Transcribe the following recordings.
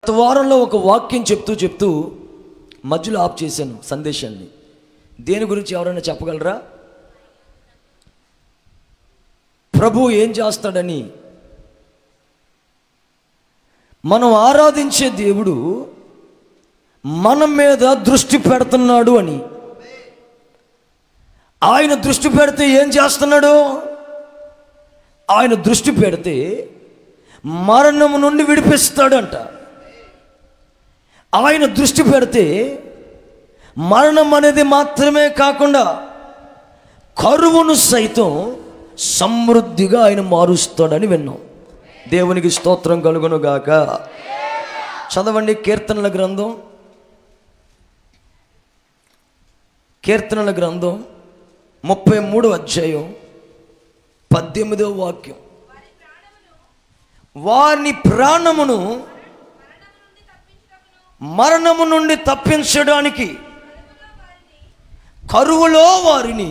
గత వారంలో ఒక వాక్యం చెప్తూ మధ్యలో ఆఫ్ చేశాను సందేశాన్ని. దేని గురించి ఎవరైనా చెప్పగలరా? ప్రభు ఏం చేస్తాడని. మనం ఆరాధించే దేవుడు మన మీద దృష్టి పెడుతున్నాడు అని. ఆయన దృష్టి పెడితే ఏం చేస్తున్నాడు? ఆయన దృష్టి పెడితే మరణము నుండి విడిపిస్తాడంట. ఆయన దృష్టి పెడితే మరణం అనేది మాత్రమే కాకుండా కరువును సైతం సమృద్ధిగా ఆయన మారుస్తాడని విన్నాం. దేవునికి స్తోత్రం కలుగును గాక. చదవండి కీర్తనల గ్రంథం 33వ అధ్యాయం 18వ వాక్యం. వారి ప్రాణమును మరణము నుండి తప్పించడానికి, కరువులో వారిని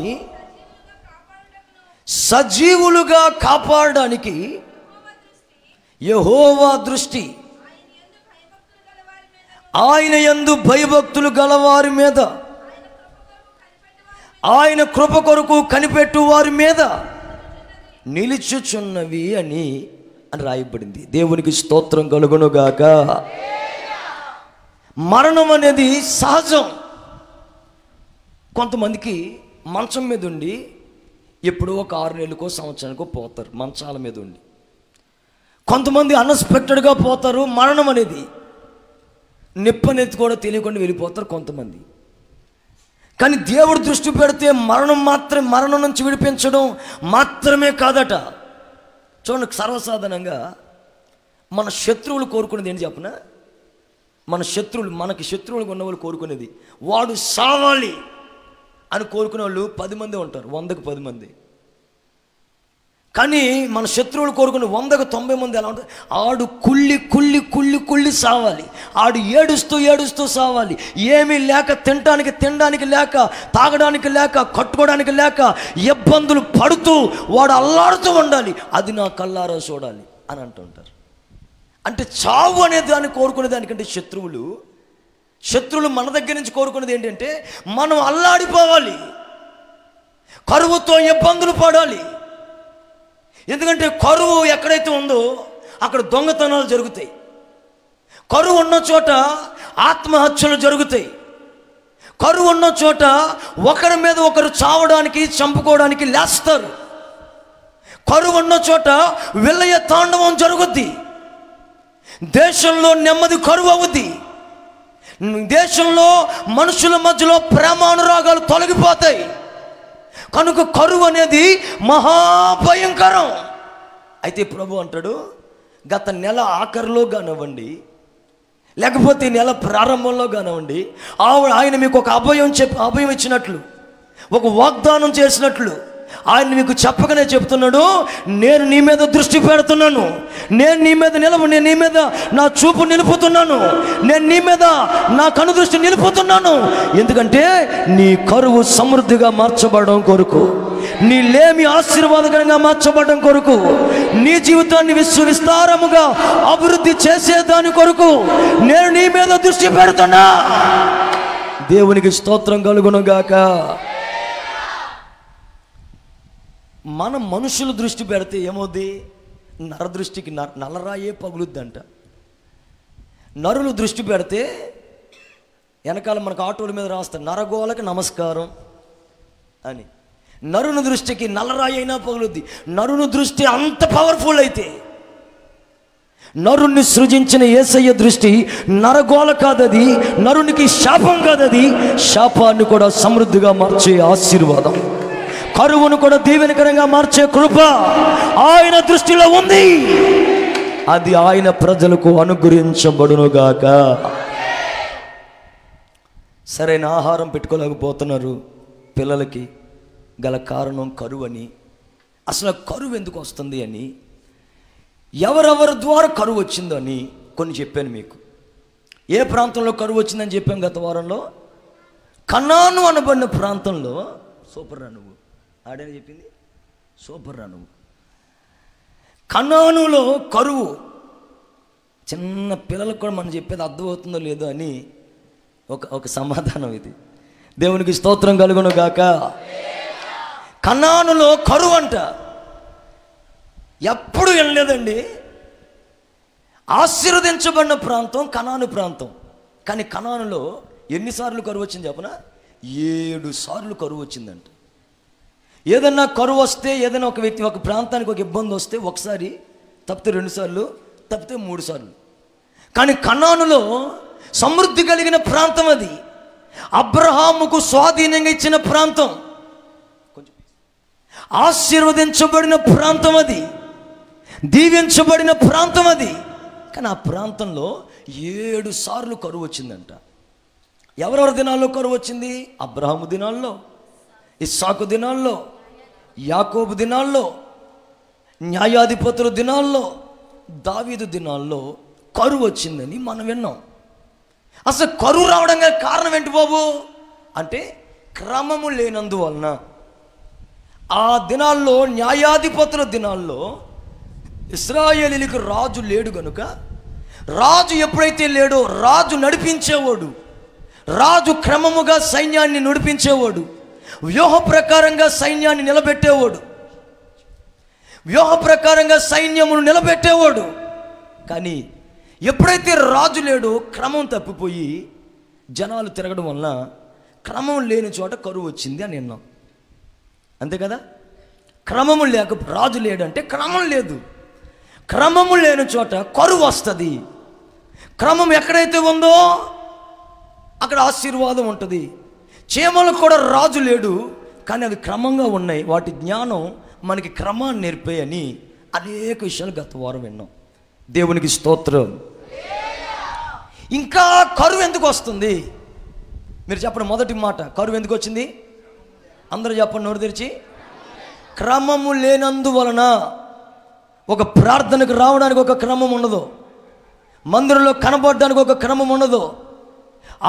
సజీవులుగా కాపాడడానికి యెహోవా దృష్టి ఆయన యందు భయభక్తులు గలవారి మీద, ఆయన కృప కొరకు కనిపెట్టు వారి మీద నిలుచుచున్నవి అని రాయబడింది. దేవునికి స్తోత్రం కలుగునుగాక. మరణం అనేది సహజం. కొంతమందికి మంచం మీద ఉండి ఎప్పుడో ఒక 6 నెలలకో సంవత్సరానికో పోతారు మంచాల మీద ఉండి. కొంతమంది అన్ఎక్స్పెక్టెడ్గా పోతారు. మరణం అనేది నిప్పనెత్తి కూడా తెలియకుండా వెళ్ళిపోతారు కొంతమంది. కానీ దేవుడు దృష్టి పెడితే మరణం నుంచి విడిపించడం మాత్రమే కాదట. చూడండి, సర్వసాధారణంగా మన శత్రువులు కోరుకునేది ఏంటి చెప్పనా? మనకి శత్రువులు ఉన్నవాళ్ళు కోరుకునేది వాడు సావాలి అని కోరుకునే వాళ్ళు 10 మంది ఉంటారు, 100కు 10 మంది. కానీ మన శత్రువులు కోరుకునే 100కు 90 మంది ఎలా ఉంటారు? ఆడు కుళ్ళి కుళ్ళి కుళ్ళి కుళ్ళి సావాలి, ఆడు ఏడుస్తూ ఏడుస్తూ సావాలి, ఏమీ లేక తినడానికి లేక, తాగడానికి లేక, కట్టుకోవడానికి లేక ఇబ్బందులు పడుతూ వాడు అల్లాడుతూ ఉండాలి, అది నా కళ్ళారా చూడాలి అని అంటుంటారు. అంటే చావు అనే దాన్ని కోరుకునే దానికంటే శత్రువులు మన దగ్గర నుంచి కోరుకునేది ఏంటంటే మనం అల్లాడిపోవాలి, కరువుతో ఇబ్బందులు పడాలి. ఎందుకంటే కరువు ఎక్కడైతే ఉందో అక్కడ దొంగతనాలు జరుగుతాయి. కరువు ఉన్న చోట ఆత్మహత్యలు జరుగుతాయి. కరువు ఉన్న చోట ఒకరి మీద ఒకరు చావడానికి, చంపుకోవడానికి లేస్తారు. కరువు ఉన్న చోట విలయ తాండవం జరుగుద్ది. దేశంలో నెమ్మది కరువు అవుద్ది. దేశంలో మనుషుల మధ్యలో ప్రేమానురాగాలు తొలగిపోతాయి. కనుక కరువు అనేది మహాభయంకరం. అయితే ప్రభు అంటాడు, గత నెల ఆఖరిలో కానివ్వండి, లేకపోతే నెల ప్రారంభంలో కానివ్వండి, ఆయన మీకు ఒక అభయం ఇచ్చినట్లు, ఒక వాగ్దానం చేసినట్లు ఆయన మీకు చెప్పగానే చెప్తున్నాడు, నేను నీ మీద దృష్టి పెడుతున్నాను, నేను నీ మీద నా చూపు నిలుపుతున్నాను, నేను నీ మీద నా కనుదృష్టి నిలుపుతున్నాను. ఎందుకంటే నీ కరువు సమృద్ధిగా మార్చబడడం కొరకు, నీ లేమి ఆశీర్వాదకరంగా మార్చబడడం కొరకు, నీ జీవితాన్ని విస్తారముగా అభివృద్ధి చేసేదాని కొరకు నేను నీ మీద దృష్టి పెడుతున్నా. దేవునికి స్తోత్రం కలుగునుగాక. మన మనుషులు దృష్టి పెడితే ఏమవుద్ది? నరదృష్టికి నల్లరాయే పగులుద్దంట. నరులు దృష్టి పెడితే వెనకాల మనకు ఆటోల మీద రాస్తారు నరగోళకి నమస్కారం అని. నరుని దృష్టికి నల్లరాయి అయినా పగులుద్ది. నరుని దృష్టి అంత పవర్ఫుల్ అయితే, నరుణ్ణి సృజించిన యేసయ్య దృష్టి నరగోళ కాదది, నరునికి శాపం కాదది, శాపాన్ని కూడా సమృద్ధిగా మార్చే ఆశీర్వాదం, కరువును కూడా దీవెనకరంగా మార్చే కృప ఆయన దృష్టిలో ఉంది. అది ఆయన ప్రజలకు అనుగ్రహించబడునుగాక. సరైన ఆహారం పెట్టుకోలేకపోతున్నారు పిల్లలకి, గల కారణం కరువు అని. అసలు కరువు ఎందుకు వస్తుంది అని, ఎవరెవరి ద్వారా కరువు వచ్చిందో అని కొన్ని చెప్పాను మీకు. ఏ ప్రాంతంలో కరువు వచ్చిందని చెప్పాం గత వారంలో? కనాను అనబడిన ప్రాంతంలో. సూపర్ రా నువ్వు, ఆడని చెప్పింది సూపర్ రా నువ్వు. కనానులో కరువు చిన్న పిల్లలకు కూడా మనం చెప్పేది అర్థమవుతుందో లేదో అని ఒక సమాధానం ఇది. దేవునికి స్తోత్రం కలుగును గాక. కనానులో కరువు అంట. ఎప్పుడు వెళ్ళలేదండి. ఆశీర్వదించబడిన ప్రాంతం కనాను ప్రాంతం. కానీ కనానులో ఎన్నిసార్లు కరువు వచ్చింది చెప్పనా? 7 సార్లు కరువు వచ్చిందంట. ఏదన్నా కరువు వస్తే, ఏదైనా ఒక వ్యక్తి ఒక ప్రాంతానికి ఒక ఇబ్బంది వస్తే ఒకసారి తప్పితే 2 సార్లు, తప్పితే 3 సార్లు. కానీ కనానులో సమృద్ధి కలిగిన ప్రాంతం అది. అబ్రహాముకు స్వాధీనంగా ఇచ్చిన ప్రాంతం, ఆశీర్వదించబడిన ప్రాంతం అది, దీవించబడిన ప్రాంతం అది. కానీ ఆ ప్రాంతంలో 7 సార్లు కరువు వచ్చిందంట. ఎవరెవరి దినాల్లో కరువు వచ్చింది? అబ్రహాము దినాల్లో, ఇస్సాకు దినాల్లో, యాకోబు దినాల్లో, న్యాయాధిపతుల దినాల్లో, దావీదు దినాల్లో కరువు వచ్చిందని మనం విన్నాం. అసలు కరువు రావడానికి కారణం ఏంటి బాబు అంటే క్రమము లేనందువలన. ఆ దినాల్లో, న్యాయాధిపతుల దినాల్లో ఇశ్రాయేలీయులకు రాజు లేడు గనుక, రాజు ఎప్పుడైతే లేడో రాజు నడిపించేవాడు, రాజు క్రమముగా సైన్యాన్ని నడిపించేవాడు, వ్యూహ ప్రకారంగా సైన్యాన్ని నిలబెట్టేవాడు, వ్యూహ ప్రకారంగా సైన్యమును నిలబెట్టేవాడు. కానీ ఎప్పుడైతే రాజు లేడో క్రమం తప్పిపోయి జనాలు తిరగడం వలన క్రమం లేని చోట కరువు వచ్చింది అని విన్నాం. అంతే కదా? క్రమము లేక రాజు లేడంటే క్రమం లేదు. క్రమము లేని చోట కరువు వస్తుంది. క్రమం ఎక్కడైతే ఉందో అక్కడ ఆశీర్వాదం ఉంటుంది. చీమలకు కూడా రాజు లేడు, కానీ అవి క్రమంగా ఉన్నాయి. వాటి జ్ఞానం మనకి క్రమాన్ని నేర్పేయని అనేక విషయాలు గత వారం విన్నాం. దేవునికి స్తోత్రం. ఇంకా కరువు ఎందుకు వస్తుంది? మీరు చెప్పండి. మొదటి మాట, కరువు ఎందుకు వచ్చింది? అందరూ చెప్పండి నోరు తెరిచి. క్రమము లేనందువలన. ఒక ప్రార్థనకు రావడానికి ఒక క్రమం ఉండదు, మందిరంలో కనబడడానికి ఒక క్రమం ఉండదు,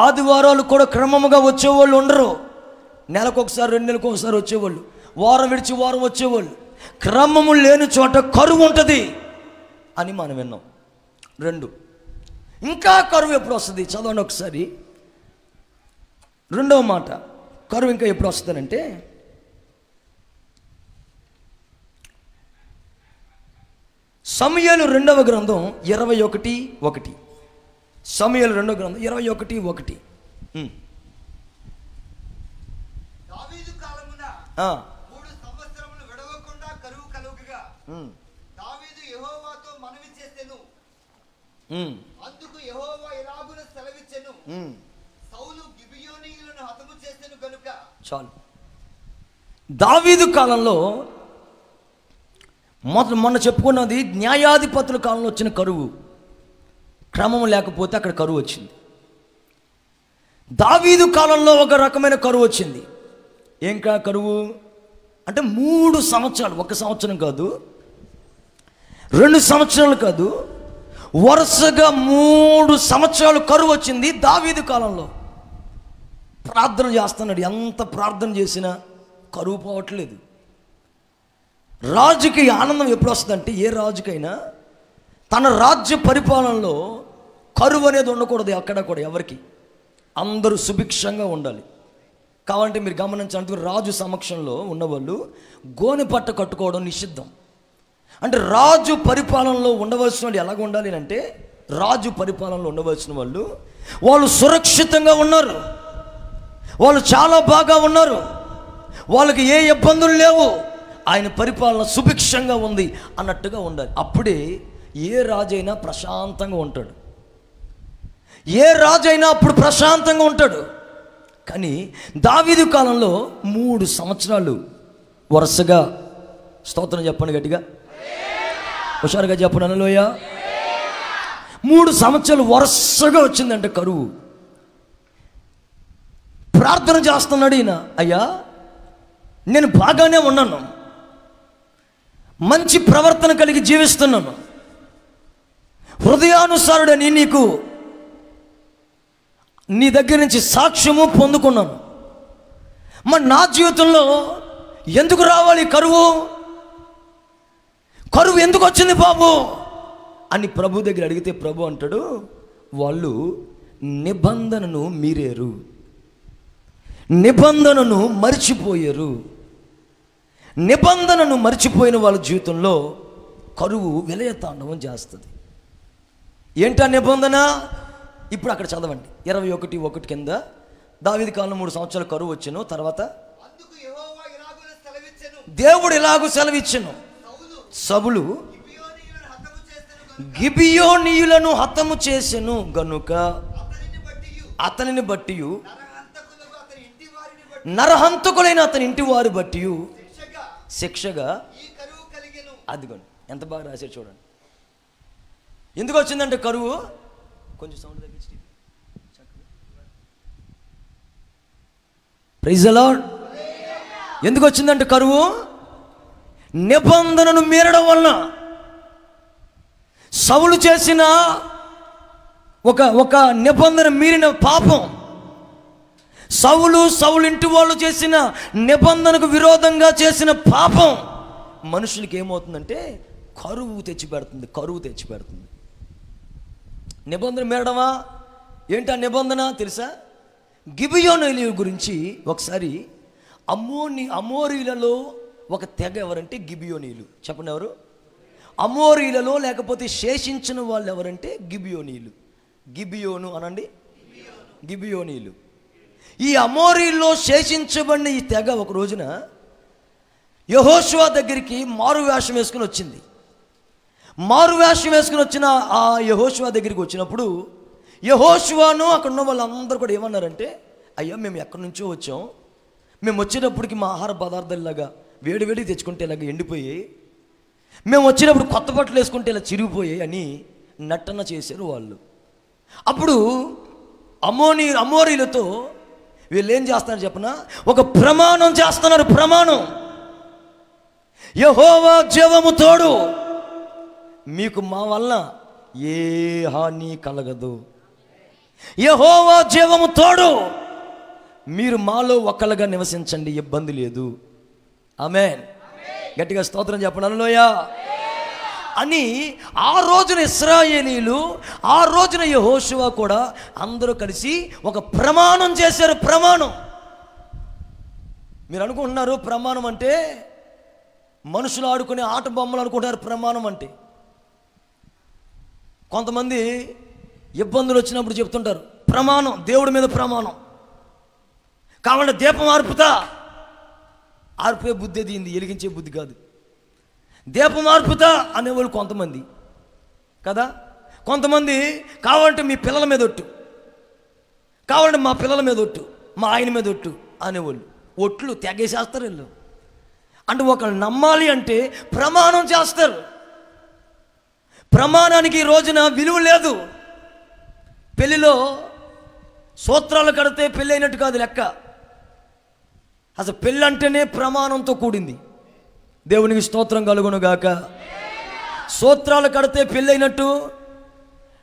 ఆదివారాలు కూడా క్రమముగా వచ్చేవాళ్ళు ఉండరు. నెలకు ఒకసారి, 2 నెలలకు ఒకసారి వచ్చేవాళ్ళు, వారం విడిచి వారం వచ్చేవాళ్ళు. క్రమము లేని చోట కరువు ఉంటుంది అని మనం విన్నాం. 2, ఇంకా కరువు ఎప్పుడు వస్తుంది? చదవండి ఒకసారి. 2వ మాట, కరువు ఇంకా ఎప్పుడు వస్తుందంటే సమూయేలు 2వ గ్రంథం 21:1. సమూయేలు 2వ గ్రంథం 21:1. దావీదు కాలమున 3 సంవత్సరములు విడవకుండా కరువు కలుగుగా దావీదు యెహోవాతో మనవి చేసెను. అందుకు యెహోవా ఇలాగున సెలవిచ్చెను, సౌలు గిబియోనీయులను హతము చేసెను గనుక. చాలు. దావీదు కాలంలో మొన్న చెప్పుకున్నది న్యాయాధిపతుల కాలంలో వచ్చిన కరువు. క్రమం లేకపోతే అక్కడ కరువు వచ్చింది. దావీదు కాలంలో ఒక రకమైన కరువు వచ్చింది. ఏం కరువు అంటే 3 సంవత్సరాలు, 1 సంవత్సరం కాదు, 2 సంవత్సరాలు కాదు, వరుసగా 3 సంవత్సరాలు కరువు వచ్చింది దావీదు కాలంలో. ప్రార్థన చేస్తున్నాడు, ఎంత ప్రార్థన చేసినా కరువు పోవట్లేదు. రాజుకి ఆనందం ఎప్పుడు వస్తుందంటే, ఏ రాజుకైనా తన రాజ్య పరిపాలనలో కరువు అనేది ఉండకూడదు ఎక్కడ కూడా, ఎవరికి. అందరూ సుభిక్షంగా ఉండాలి. కావాలంటే మీరు గమనించాలంటే రాజు సమక్షంలో ఉన్నవాళ్ళు గోనె పట్ట కట్టుకోవడం నిషిద్ధం. అంటే రాజు పరిపాలనలో ఉండవలసిన వాళ్ళు ఎలాగ ఉండాలి అంటే, రాజు పరిపాలనలో ఉండవలసిన వాళ్ళు సురక్షితంగా ఉన్నారు, వాళ్ళు చాలా బాగా ఉన్నారు, వాళ్ళకి ఏ ఇబ్బందులు లేవు, ఆయన పరిపాలన సుభిక్షంగా ఉంది అన్నట్టుగా ఉండాలి. అప్పుడే ఏ రాజైనా ప్రశాంతంగా ఉంటాడు, ఏ రాజైనా అప్పుడు ప్రశాంతంగా ఉంటాడు. కానీ దావీదు కాలంలో 3 సంవత్సరాలు వరుసగా, స్తోత్రం చెప్పండి గట్టిగా, హుషారుగా చెప్పండి హల్లెలూయా, 3 సంవత్సరాలు వరుసగా వచ్చిందంటే కరువు. ప్రార్థన చేస్తున్నాడు ఈయన, అయ్యా నేను బాగానే ఉన్నాను, మంచి ప్రవర్తన కలిగి జీవిస్తున్నాను, హృదయానుసారుడని నీ దగ్గర నుంచి సాక్ష్యము పొందుకున్నాను, మరి నా జీవితంలో ఎందుకు రావాలి కరువు? కరువు ఎందుకు వచ్చింది బాబు అని ప్రభు దగ్గర అడిగితే ప్రభు అంటాడు, వాళ్ళు నిబంధనను మీరేరు, నిబంధనను మర్చిపోయారు. నిబంధనను మర్చిపోయిన వాళ్ళ జీవితంలో కరువు విలయతాండవం చేస్తుంది. ఏంటా నిబంధన? ఇప్పుడు అక్కడ చదవండి 21:1 కింద, దావీదు కాలంలో 3 సంవత్సరాలు కరువు వచ్చెను. తర్వాత దేవుడు ఇలాగూ సెలవిచ్చెను, సౌలు గిబియోనీయులను హతము చేసెను గనుక అతనిని బట్టి నరహంతకులైన అతని ఇంటి వారి బట్టి శిక్షగా, అదిగోండి ఎంత బాగా రాశారు చూడండి. ఎందుకు వచ్చిందంటే కరువు, కొంచెం సౌండ్ తగ్గించి, ప్రైజ్ ది లార్డ్. ఎందుకు వచ్చిందంటే కరువు, నిబంధనను మీరడం వలన. సౌలు చేసిన ఒక నిబంధన మీరిన పాపం, సౌలు ఇంటి వాళ్ళు చేసిన నిబంధనకు విరోధంగా చేసిన పాపం మనుషులకి ఏమవుతుందంటే కరువు తెచ్చిపెడుతుంది. నిబంధన మీరడమా? ఏంటి ఆ నిబంధన తెలుసా? గిబియోనీయుల గురించి ఒకసారి, అమోరీలలో ఒక తెగ ఎవరంటే గిబియోనీయులు. చెప్పండి ఎవరు? అమోరీలలో లేకపోతే శేషించిన వాళ్ళు ఎవరంటే గిబియోనీయులు. గిబియోను అనండి, గిబియోనీయులు. ఈ అమోరీల్లో శేషించబడిన ఈ తెగ ఒక రోజున యెహోషువ దగ్గరికి మారువేషం వేసుకుని వచ్చింది. మారువేషం వేసుకుని వచ్చిన ఆ యెహోషువ దగ్గరికి వచ్చినప్పుడు యెహోషువను అక్కడ ఉన్న వాళ్ళందరూ కూడా ఏమన్నారంటే, అయ్యా మేము ఎక్కడి నుంచో వచ్చాం, మేము వచ్చేటప్పటికి మా ఆహార పదార్థాలలాగా వేడి తెచ్చుకుంటే ఇలాగ ఎండిపోయాయి, మేము వచ్చినప్పుడు కొత్త బట్టలు వేసుకుంటే ఇలా చిరిగిపోయాయి అని నటన చేశారు వాళ్ళు. అప్పుడు అమోరీలతో వీళ్ళు ఏం చేస్తున్నారు చెప్పనా, ఒక ప్రమాణం చేస్తున్నారు. ప్రమాణం, యెహోవా జీవము తోడు, మీకు మా వల్ల ఏ హాని కలగదు. యెహోవా జీవము తోడు, మీరు మాలో ఒక్కలుగా నివసించండి, ఇబ్బంది లేదు. ఆమేన్. గట్టిగా స్తోత్రం చెప్పండి, హల్లెలూయా అని. ఆ రోజున ఇశ్రాయేలీలు, ఆ రోజున యెహోషువ కూడా అందరూ కలిసి ఒక ప్రమాణం చేశారు. ప్రమాణం. మీరు అనుకుంటున్నారు ప్రమాణం అంటే మనుషులు ఆడుకునే ఆట బొమ్మలు అనుకుంటారు ప్రమాణం అంటే. కొంతమంది ఇబ్బందులు వచ్చినప్పుడు చెప్తుంటారు ప్రమాణం, దేవుడి మీద ప్రమాణం కావాలంటే దీపం ఆర్పే బుద్ధి దీంది, వెలిగించే బుద్ధి కాదు. దీపం ఆర్పుతా అనేవాళ్ళు కొంతమంది కదా. కొంతమంది కావాలంటే మీ పిల్లల మీద ఒట్టు, కావాలంటే మా పిల్లల మీద ఒట్టు, మా ఆయన మీద ఒట్టు అనేవాళ్ళు. ఒట్లు తెగేసేస్తారు వీళ్ళు. అంటే ఒకళ్ళు నమ్మాలి అంటే ప్రమాణం చేస్తారు. ప్రమాణానికి ఈ రోజున విలువ లేదు. పెళ్ళిలో సూత్రాలు కడితే పెళ్ళి అయినట్టు కాదు లెక్క. అసలు పెళ్ళి అంటేనే ప్రమాణంతో కూడింది. దేవునికి స్తోత్రం కలుగును గాక. సూత్రాలు కడితే పెళ్ళైనట్టు,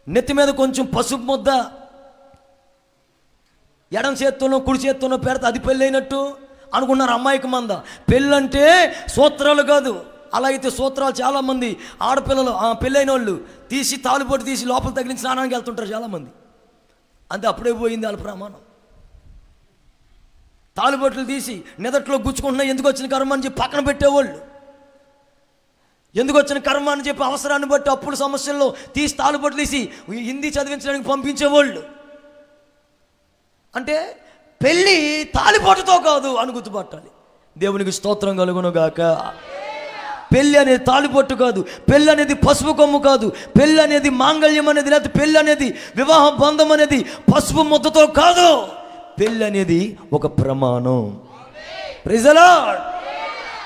నెత్తి మీద కొంచెం పసుపు ముద్ద ఎడం చేత్తోనో కుడి చేత్తోనో పెడితే అది పెళ్ళైనట్టు అనుకున్నారు అమ్మాయికి మంద. పెళ్ళంటే సూత్రాలు కాదు. అలా అయితే సూత్రాలు చాలామంది ఆడపిల్లలు పెళ్ళైన వాళ్ళు తీసి తాలుబొట్టు తీసి లోపల తగిలించి స్నానానికి వెళ్తుంటారు చాలామంది. అంతే, అప్పుడే పోయింది వాళ్ళ ప్రమాణం. తాలుబొట్లు తీసి నెదట్లో గుచ్చుకుంటున్నా, ఎందుకు వచ్చిన కర్మ అని చెప్పి పక్కన పెట్టేవాళ్ళు. ఎందుకు వచ్చిన కర్మ అని చెప్పి అవసరాన్ని బట్టి అప్పుల సమస్యల్లో తీసి తాలుబొట్లు తీసి హిందీ చదివించడానికి పంపించేవాళ్ళు. అంటే పెళ్ళి తాలిబొట్టుతో కాదు అని గుర్తుపట్టాలి. దేవునికి స్తోత్రం కలుగును గాక. పెళ్ళి అనేది తాలిబొట్టు కాదు, పెళ్ళి అనేది పసుపు కొమ్ము కాదు, పెళ్ళి అనేది మాంగళ్యం అనేది, లేకపోతే పెళ్ళి అనేది వివాహ బంధం అనేది పసుపు ముద్దతో కాదు. పెళ్ళి అనేది ఒక ప్రమాణం. ప్రైజ్ ది లార్డ్,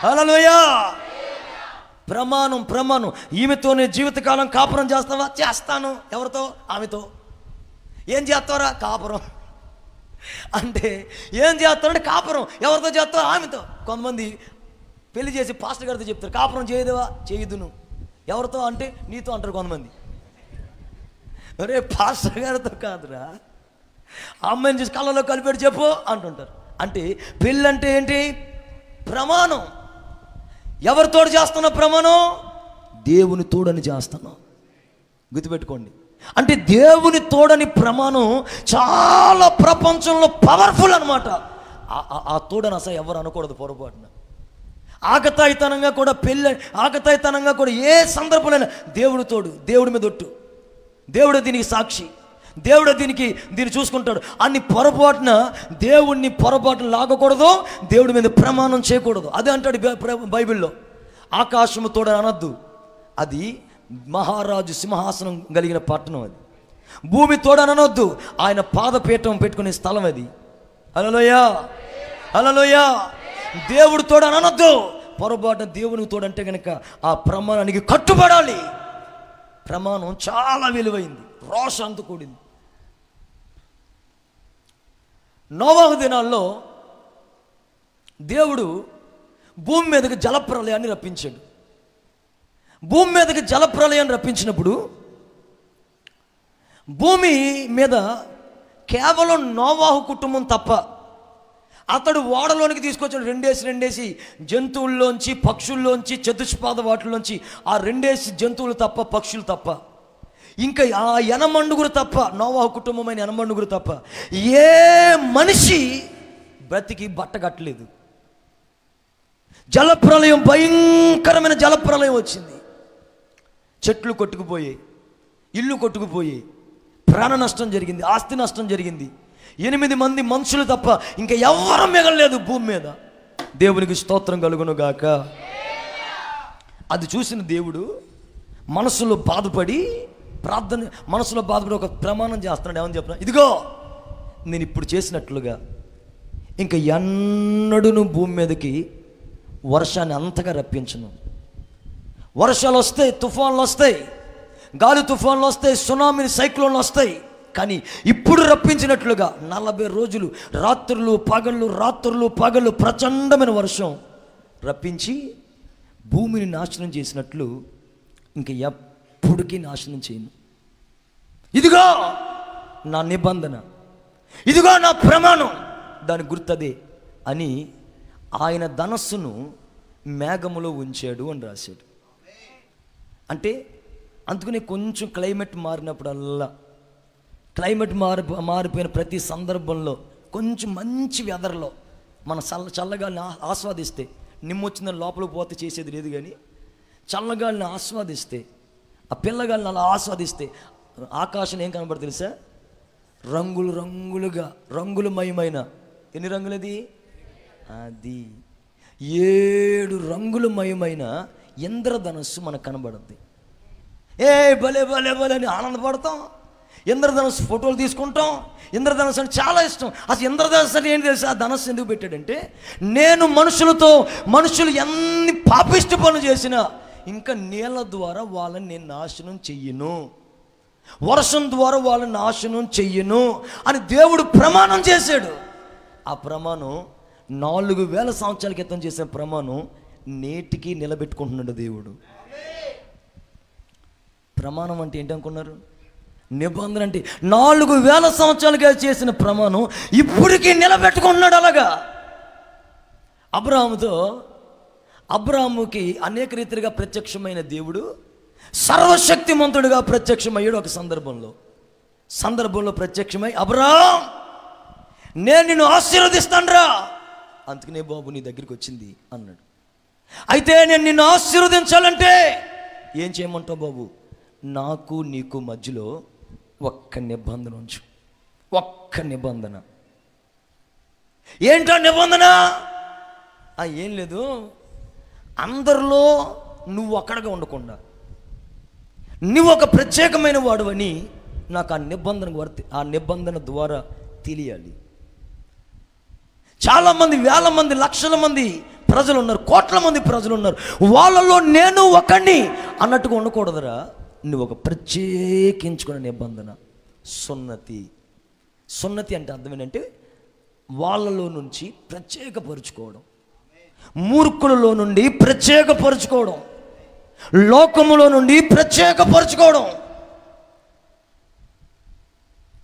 హల్లెలూయా. ప్రమాణం. ఈమెతోనే జీవితకాలం కాపురం చేస్తావా? చేస్తాను. ఎవరితో? ఆమెతో. ఏం చేస్తావరా? కాపురం. అంటే ఏం చేస్తారంటే కాపురం. ఎవరితో చేస్తావు? ఆమెతో. కొంతమంది పెళ్లి చేసి పాస్టర్ గారితో చెప్తారు కాపురం చేయదేవా? చేయదు. నువ్వు ఎవరితో అంటే నీతో అంటారు కొంతమంది. అరే పాస్టర్ గారితో కాదురా, అమ్మాయిని చూసి కళ్ళలో కలిపెట్టి చెప్పు అంటుంటారు. అంటే పెళ్ళి అంటే ఏంటి? ప్రమాణం. ఎవరితో చేస్తున్నా ప్రమాణం? దేవుని తోడని చేస్తున్నాం. గుర్తుపెట్టుకోండి. అంటే దేవుని తోడని ప్రమాణం చాలా ప్రపంచంలో పవర్ఫుల్ అనమాట. ఆ తోడని అసలు ఎవరు అనకూడదు పొరపాటున. ఆకతాయితనంగా కూడా ఆకతాయితనంగా కూడా ఏ సందర్భంలో దేవుడు తోడు, దేవుడి మీద ఒట్టు, దేవుడు దీనికి సాక్షి, దేవుడు దీన్ని చూసుకుంటాడు అన్ని పొరపాటున దేవుణ్ణి పొరపాటున లాగకూడదు, దేవుడి మీద ప్రమాణం చేయకూడదు. అదే అంటాడు బైబిల్లో. ఆకాశము తోడని అనొద్దు, అది మహారాజు సింహాసనం కలిగిన పట్టణం. అది భూమి తోడని అనొద్దు, ఆయన పాదపీఠం పెట్టుకునే స్థలం అది. హల్లెలూయా, హల్లెలూయా. దేవుడు తోడని అనొద్దు, పొరపాటున దేవునికి తోడంటే కనుక ఆ ప్రమాణానికి కట్టుబడాలి. ప్రమాణం చాలా విలువైంది, రోషంతో కూడింది. నోవాహు దినాల్లో దేవుడు భూమి మీదకి జలప్రలయాన్ని రప్పించాడు. భూమి మీదకి జలప్రలయాన్ని రప్పించినప్పుడు భూమి మీద కేవలం నోవాహు కుటుంబం తప్ప, అతడు ఓడలోనికి తీసుకొచ్చాడు రెండేసి జంతువుల్లోంచి, పక్షుల్లోంచి, చతుష్పాద వాటిలోంచి ఆ రెండేసి జంతువులు తప్ప, పక్షులు తప్ప, ఇంకా ఆ ఎనమండుగురు తప్ప, నోవాహు కుటుంబమైన ఎనమండుగురు తప్ప ఏ మనిషి బ్రతికి బట్టగట్టలేదు. జలప్రలయం, భయంకరమైన జలప్రలయం వచ్చింది. చెట్లు కొట్టుకుపోయాయి, ఇల్లు కొట్టుకుపోయాయి, ప్రాణ నష్టం జరిగింది, ఆస్తి నష్టం జరిగింది. 8 మంది మనుషులు తప్ప ఇంకా ఎవరు మిగలలేదు భూమి మీద. దేవునికి స్తోత్రం కలుగును గాక. అది చూసిన దేవుడు మనసులో బాధపడి ఒక ప్రమాణం చేస్తున్నాడు. ఏమని చెప్పిన, ఇదిగో నేను ఇప్పుడు చేసినట్లుగా ఇంకా ఎన్నడూను భూమి మీదకి వర్షాన్ని అంతగా రప్పించను. వర్షాలు వస్తాయి, తుఫాన్లు వస్తాయి, గాలి తుఫాన్లు వస్తాయి, సునామీ సైక్లోన్లు వస్తాయి, కానీ ఇప్పుడు రప్పించినట్లుగా 40 రోజులు రాత్రులు పగళ్ళు ప్రచండమైన వర్షం రప్పించి భూమిని నాశనం చేసినట్లు ఇంక ఎప్పటికీ నాశనం చేయను. ఇదిగో నా నిబంధన, ఇదిగో నా ప్రమాణం, దాని గుర్తదే అని ఆయన ధనస్సును మేఘములో ఉంచాడు అని రాశాడు. అంటే అందుకనే కొంచెం క్లైమేట్ మారినప్పుడల్లా, క్లైమేట్ మారిపోయిన ప్రతి సందర్భంలో కొంచెం మంచి వెదర్లో మన చల్లగాలిని ఆస్వాదిస్తే, నిమ్మొచ్చిందని లోపలికి పోతే చేసేది లేదు, కానీ చల్లగాలిని ఆస్వాదిస్తే, ఆ పిల్లగాలిని అలా ఆస్వాదిస్తే ఆకాశం ఏం కనబడుతుంది తెలుసా? రంగులమయమైన, ఎన్ని రంగులది? అది 7 రంగులమయమైన ఇంద్రధనస్సు మనకు కనబడుద్ది. భలే భలే భలే అని ఆనందపడతాం, ఇంద్రధనస్సు ఫోటోలు తీసుకుంటాం. ఇంద్రధనస్సు అంటే చాలా ఇష్టం. అసలు ఇంద్రధనస్సు అంటే ఏంటి తెలుసా? ఆ ధనస్సు ఎందుకు పెట్టాడంటే, మనుషులు ఎన్ని పాపిష్టి పనులు చేసినా ఇంకా నీళ్ళ ద్వారా వాళ్ళని నేను నాశనం చెయ్యను, వర్షం ద్వారా వాళ్ళని నాశనం చెయ్యను అని దేవుడు ప్రమాణం చేశాడు. ఆ ప్రమాణం 4000 సంవత్సరాల క్రితం చేసిన ప్రమాణం నేటికి నిలబెట్టుకుంటున్నాడు దేవుడు. ప్రమాణం అంటే ఏంటి అనుకున్నారు? నిబంధన అంటే 4000 సంవత్సరాలుగా చేసిన ప్రమాణం ఇప్పటికీ నిలబెట్టుకుంటున్నాడు. అలాగా అబ్రాహాముకి అనేక రీతిగా ప్రత్యక్షమైన దేవుడు సర్వశక్తిమంతుడిగా ప్రత్యక్షమయ్యాడు. ఒక సందర్భంలో ప్రత్యక్షమై, అబ్రాహాం నేను నిన్ను ఆశీర్వదిస్తానురా, అందుకనే బాబు నీ దగ్గరికి వచ్చింది అన్నాడు. అయితే నేను నిన్ను ఆశీర్వదించాలంటే ఏం చేయమంటావు బాబు? నాకు నీకు మధ్యలో ఒక్క నిబంధన ఉంచు, ఒక్క నిబంధన. ఏంటో నిబంధన? ఏం లేదు, అందరిలో నువ్వు ఒక్కడగా ఉండకుండా నువ్వు ఒక ప్రత్యేకమైన వాడువని నాకు ఆ నిబంధన ద్వారా తెలియాలి. చాలామంది, వేల మంది, లక్షల మంది ప్రజలు ఉన్నారు, కోట్ల మంది ప్రజలు ఉన్నారు, వాళ్ళలో నేను ఒకడిని అన్నట్టుగా ఉండకూడదురా. నువ్వు ఒక ప్రత్యేకించుకున్న నిబంధన, సున్నతి అంటే అర్థం ఏంటంటే వాళ్ళలో నుంచి ప్రత్యేకపరుచుకోవడం, మూర్ఖులలో నుండి ప్రత్యేకపరుచుకోవడం, లోకములో నుండి ప్రత్యేకపరుచుకోవడం.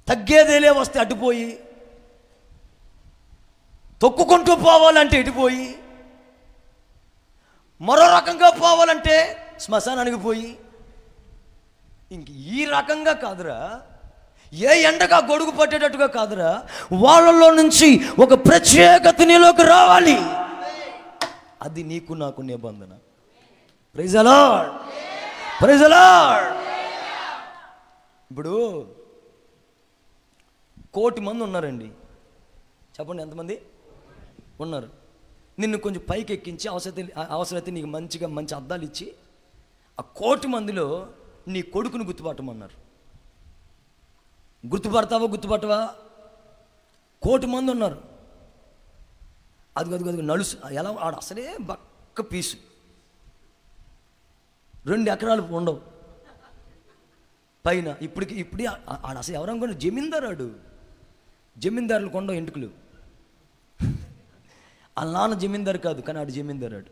తగ్గేదేలే వస్తే అడ్డుపోయి, తొక్కుకుంటూ పోవాలంటే ఎడిపోయి, మరో రకంగా పోవాలంటే శ్మశానానికి పోయి, ఇంక ఈ రకంగా కాదురా, ఏ ఎండగా గొడుగు పట్టేటట్టుగా కాదురా, వాళ్ళలో నుంచి ఒక ప్రత్యేకత నీలోకి రావాలి. అది నీకు నాకు నిబంధన. Praise the Lord, praise the Lord. ఇప్పుడు 1,000,000 మంది ఉన్నారండి, చెప్పండి ఎంతమంది ఉన్నారు? నిన్ను కొంచెం పైకి ఎక్కించి అవసరమైతే నీకు మంచి అద్దాలు ఇచ్చి ఆ 1,000,000 మందిలో నీ కొడుకును గుర్తుపట్టమన్నారు. గుర్తుపడతావా? గుర్తుపట్టవా? 1,000,000 మంది ఉన్నారు. అది నలుసు ఎలా ఆడ అసలే బక్క పీసు, 2 ఎకరాలు ఉండవు పైన. ఇప్పుడే ఆడ అసలు ఎవరనుకోండి జమీందారాడు, జమీందారులు కొండవు ఎంటుకలు. వాళ్ళ నాన్న జమీందారు కాదు, కానీ ఆడు జమీందారాడు.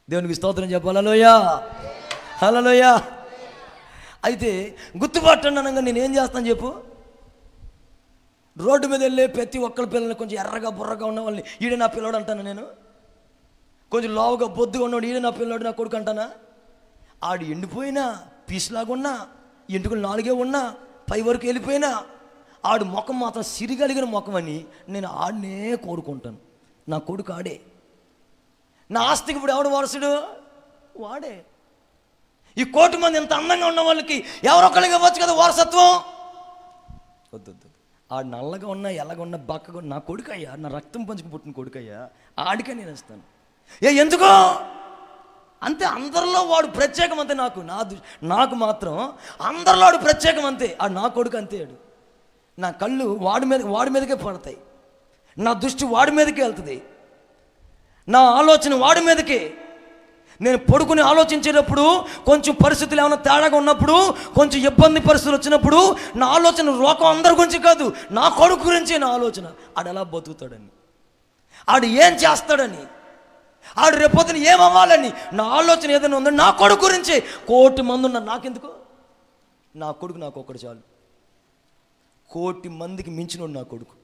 దేవునికి స్తోత్రం చెప్పాలి. హల్లెలూయా, హల్లెలూయా. అయితే గుర్తుపట్టండి అనగా నేనేం చేస్తాను చెప్పు? రోడ్డు మీద వెళ్ళే ప్రతి ఒక్కరి పిల్లల్ని కొంచెం ఎర్రగా బుర్రగా ఉన్న వాళ్ళని ఈడే నా పిల్లోడు అంటాను నేను. కొంచెం లావుగా బొద్దుగా ఉన్నవాడు ఈడే నా పిల్లోడు, నా కొడుకు అంటానా? ఆడు ఎండిపోయినా పీసులాగున్నా, ఎంటుకలు 4 ఉన్నా, పై వరకు వెళ్ళిపోయినా, ఆడు ముఖం మాత్రం సిరిగలిగిన ముఖం అని నేను ఆడనే కోరుకుంటాను. నా కొడుకు ఆడే. నా ఆస్తికి ఇప్పుడు ఎవడు వారసుడు? వాడే. ఈ 1,000,000 మంది ఎంత అందంగా ఉన్న వాళ్ళకి ఎవరొక్కరికి ఇవ్వచ్చు కదా వారసత్వం. వద్దు. ఆడు నల్లగా ఉన్నా, ఎలాగ ఉన్నా, బక్కగా నా కొడుకు అయ్యా, నా రక్తం పంచుకు పుట్టిన కొడుకు అయ్యా, ఆడికే నేను ఇస్తాను. ఎందుకో అంతే. అందరిలో వాడు ప్రత్యేకం అంతే. నాకు మాత్రం అందరిలో వాడు ప్రత్యేకం అంతే. ఆడు నా కొడుకు అంతే. ఆడు నా కళ్ళు వాడి మీదకే పడతాయి, నా దృష్టి వాడి మీదకే వెళ్తుంది, నా ఆలోచన వాడి మీదకే. నేను పడుకుని ఆలోచించేటప్పుడు కొంచెం పరిస్థితులు ఏమైనా తేడాగా ఉన్నప్పుడు, కొంచెం ఇబ్బంది పరిస్థితులు వచ్చినప్పుడు నా ఆలోచన లోకం అందరి గురించి కాదు, నా కొడుకు గురించి నా ఆలోచన. ఆడు ఎలా బతుకుతాడని, ఆడు ఏం చేస్తాడని, ఆడు రేపొద్దున ఏమవ్వాలని నా ఆలోచన ఏదైనా ఉందని నా కొడుకు గురించి. 1,000,000 మంది ఉన్నారు, నాకెందుకు? నా కొడుకు నాకు ఒక్కడు చాలు. 1,000,000 మందికి మించినోడు నా కొడుకు.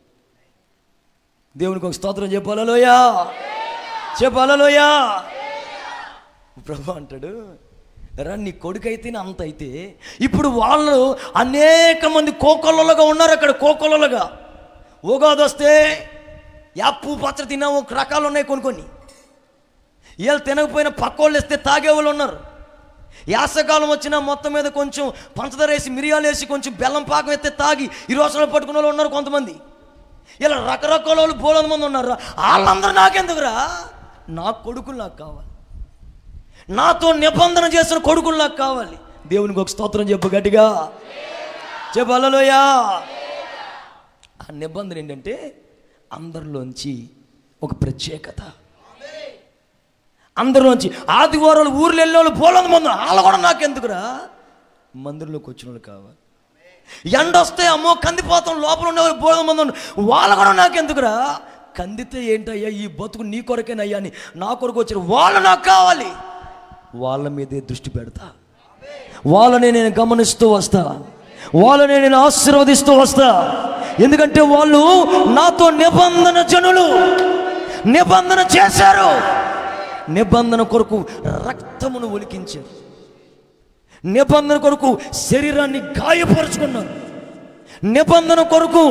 దేవునికి ఒక స్తోత్రం చెప్పాలి. హల్లెలూయా, చెప్పాలి. హల్లెలూయా. ప్రభు అంటాడు, రా నీ కొడుకు అయితే అంత అయితే. ఇప్పుడు వాళ్ళు అనేక మంది కోకొల్లలుగా ఉన్నారు అక్కడ. కోకొల్లలుగా ఉగాది వస్తే యాప్పు పచ్చడి తిన్నా ఒక రకాలు ఉన్నాయి కొన్ని. వీళ్ళు తినకపోయినా పక్కోళ్ళు ఇస్తే తాగేవాళ్ళు ఉన్నారు. యాసకాలం వచ్చినా మొత్తం మీద కొంచెం పంచదార వేసి, మిరియాలు వేసి, కొంచెం బెల్లం పాకం ఎత్తే తాగి 20 సంవత్సరాలు పట్టుకున్న వాళ్ళు ఉన్నారు కొంతమంది. ఇలా రకరకాల వాళ్ళు బోలెడు మంది ఉన్నారు. వాళ్ళందరూ నాకెందుకురా? నా కొడుకులు నాకు కావాలి, నాతో నిబంధన చేసిన కొడుకులు నాకు కావాలి. దేవునికి ఒక స్తోత్రం చెప్పు గట్టిగా, చెప్పు హల్లెలూయా. ఆ నిబంధన ఏంటంటే అందరిలోంచి ఒక ప్రత్యేకత. అందరిలోంచి ఆదివారాలు ఊర్లు వెళ్ళే వాళ్ళు బోలెడు మంది, వాళ్ళు కూడా నాకెందుకురా? మందిరంలోకి వచ్చిన వాళ్ళు కావాలి. ఎండ వస్తే అమ్మో కందిపోతాం, లోపల ఉండేవాళ్ళు బోలెడు మంది ఉన్నారు, వాళ్ళు కూడా నాకెందుకురా? కందితే ఏంటయ్యా ఈ బతుకు నీ కొరకేనయ్యా అని నా కొరకు వచ్చారు, వాళ్ళు నాకు కావాలి. వాళ్ళ మీదే దృష్టి పెడతా, వాళ్ళని నేను గమనిస్తూ వస్తా, వాళ్ళని నేను ఆశీర్వదిస్తూ వస్తా. ఎందుకంటే వాళ్ళు నాతో నిబంధన జనులు, నిబంధన చేశారు, నిబంధన కొరకు రక్తమును ఒలికించారు, నిబంధన కొరకు శరీరాన్ని గాయపరుచుకున్నారు, నిబంధన కొరకు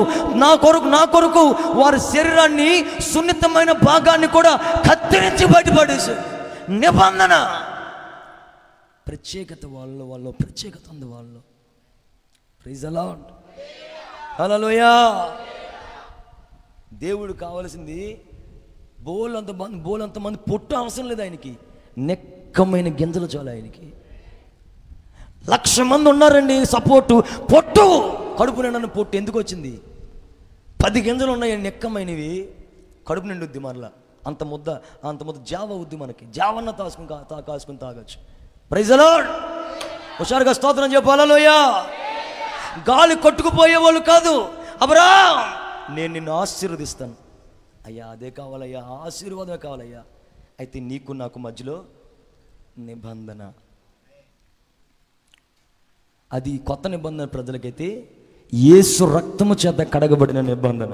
నా కొరకు వారి శరీరాన్ని, సున్నితమైన భాగాన్ని కూడా కత్తిరించి బయటపడేశారు. నిబంధన ప్రత్యేకత, వాళ్ళలో ప్రత్యేకత ఉంది. వాళ్ళు ప్రైజ్ ది లార్డ్, హల్లెలూయా. దేవుడు కావలసింది బోలంత మంది పొట్టు అవసరం లేదు ఆయనకి, నెక్కమైన గింజలు చాలు ఆయనకి. 1,00,000 మంది ఉన్నారండి సపోర్టు, పొట్టు కడుపు నిండా పొట్టు ఎందుకు వచ్చింది? 10 గింజలు ఉన్నాయి నెక్కమైనవి, కడుపు నిండుద్ది. మరలా అంత ముద్ద జావ అవుద్ది మనకి. జావన్న కాసుకుని తాగొచ్చు. Praise the Lord. హుషారుగా స్తోత్రం చెప్పాలి. హల్లెలూయా. గాలి కొట్టుకుపోయే వాళ్ళు కాదు. అబ్రాహాం, నేను నిన్ను ఆశీర్వదిస్తాను. అయ్యా అదే కావాలయ్యా, ఆశీర్వాదమే కావాలయ్యా. అయితే నీకు నాకు మధ్యలో నిబంధన. అది కొత్త నిబంధన ప్రజలకైతే యేసు రక్తము చేత కడగబడిన నిబంధన.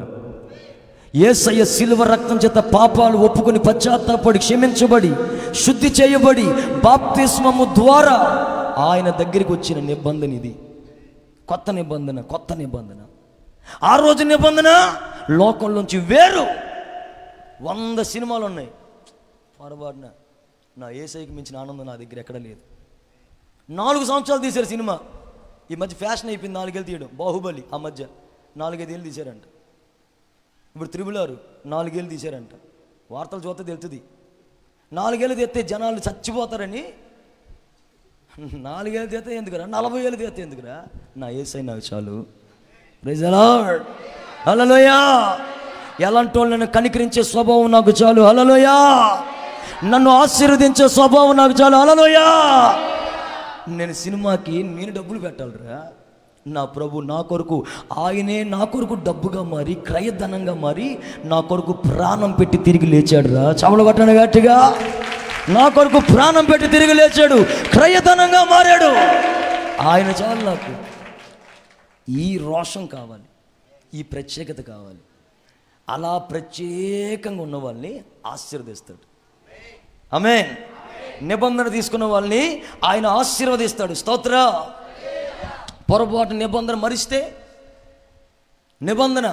యేసయ్య శిలువ రక్తం చేత పాపాలు ఒప్పుకొని పశ్చాత్తాపడి క్షమించబడి శుద్ధి చేయబడి బాప్తిస్మము ద్వారా ఆయన దగ్గరికి వచ్చిన నిబంధన ఇది. కొత్త నిబంధన, కొత్త నిబంధన. ఆ రోజు నిబంధన లోకంలోంచి వేరు. 100 సినిమాలు ఉన్నాయి, పొరపాటున నా యేసయ్యకి మించిన ఆనందం నా దగ్గర ఎక్కడ లేదు. 4 సంవత్సరాలు తీశారు సినిమా. ఈ మధ్య ఫ్యాషన్ అయిపోయింది 4 ఏళ్ళు తీయడం. బాహుబలి ఆ మధ్య 4-5 ఏళ్ళు తీశారంట. ఇప్పుడు 6 4 ఏళ్ళు తీశారంట. వార్తలు చూస్తే తెలుస్తుంది. 4 ఏళ్ళు తీస్తే జనాలు చచ్చిపోతారని. 4 ఏళ్ళు తీస్తే ఎందుకురా, 40 ఏళ్ళు తీస్తే ఎందుకురా, నా యేసయ్య నాకు చాలు. Praise the Lord. హల్లెలూయా. ఎలాంటి వాళ్ళని కనికరించే స్వభావం నాకు చాలు. హల్లెలూయా. నన్ను ఆశీర్వదించే స్వభావం నాకు చాలు. హల్లెలూయా. నేను సినిమాకి నేను డబ్బులు పెట్టాలిరా. నా ప్రభు నా కొరకు, ఆయనే నా కొరకు డబ్బుగా మారి, క్రయధనంగా మారి, నా కొరకు ప్రాణం పెట్టి తిరిగి లేచాడు రా. చమలు పట్టను గట్టిగా. నా కొరకు ప్రాణం పెట్టి తిరిగి లేచాడు, క్రయధనంగా మారాడు. ఆయన చాలు నాకు. ఈ రోషం కావాలి, ఈ ప్రత్యేకత కావాలి. అలా ప్రత్యేకంగా ఉన్న వాళ్ళని ఆశీర్వదిస్తాడు. ఆమేన్. నిబంధన తీసుకున్న వాళ్ళని ఆయన ఆశీర్వదిస్తాడు. స్తోత్ర. పొరపాటు నిబంధన మరిస్తే, నిబంధన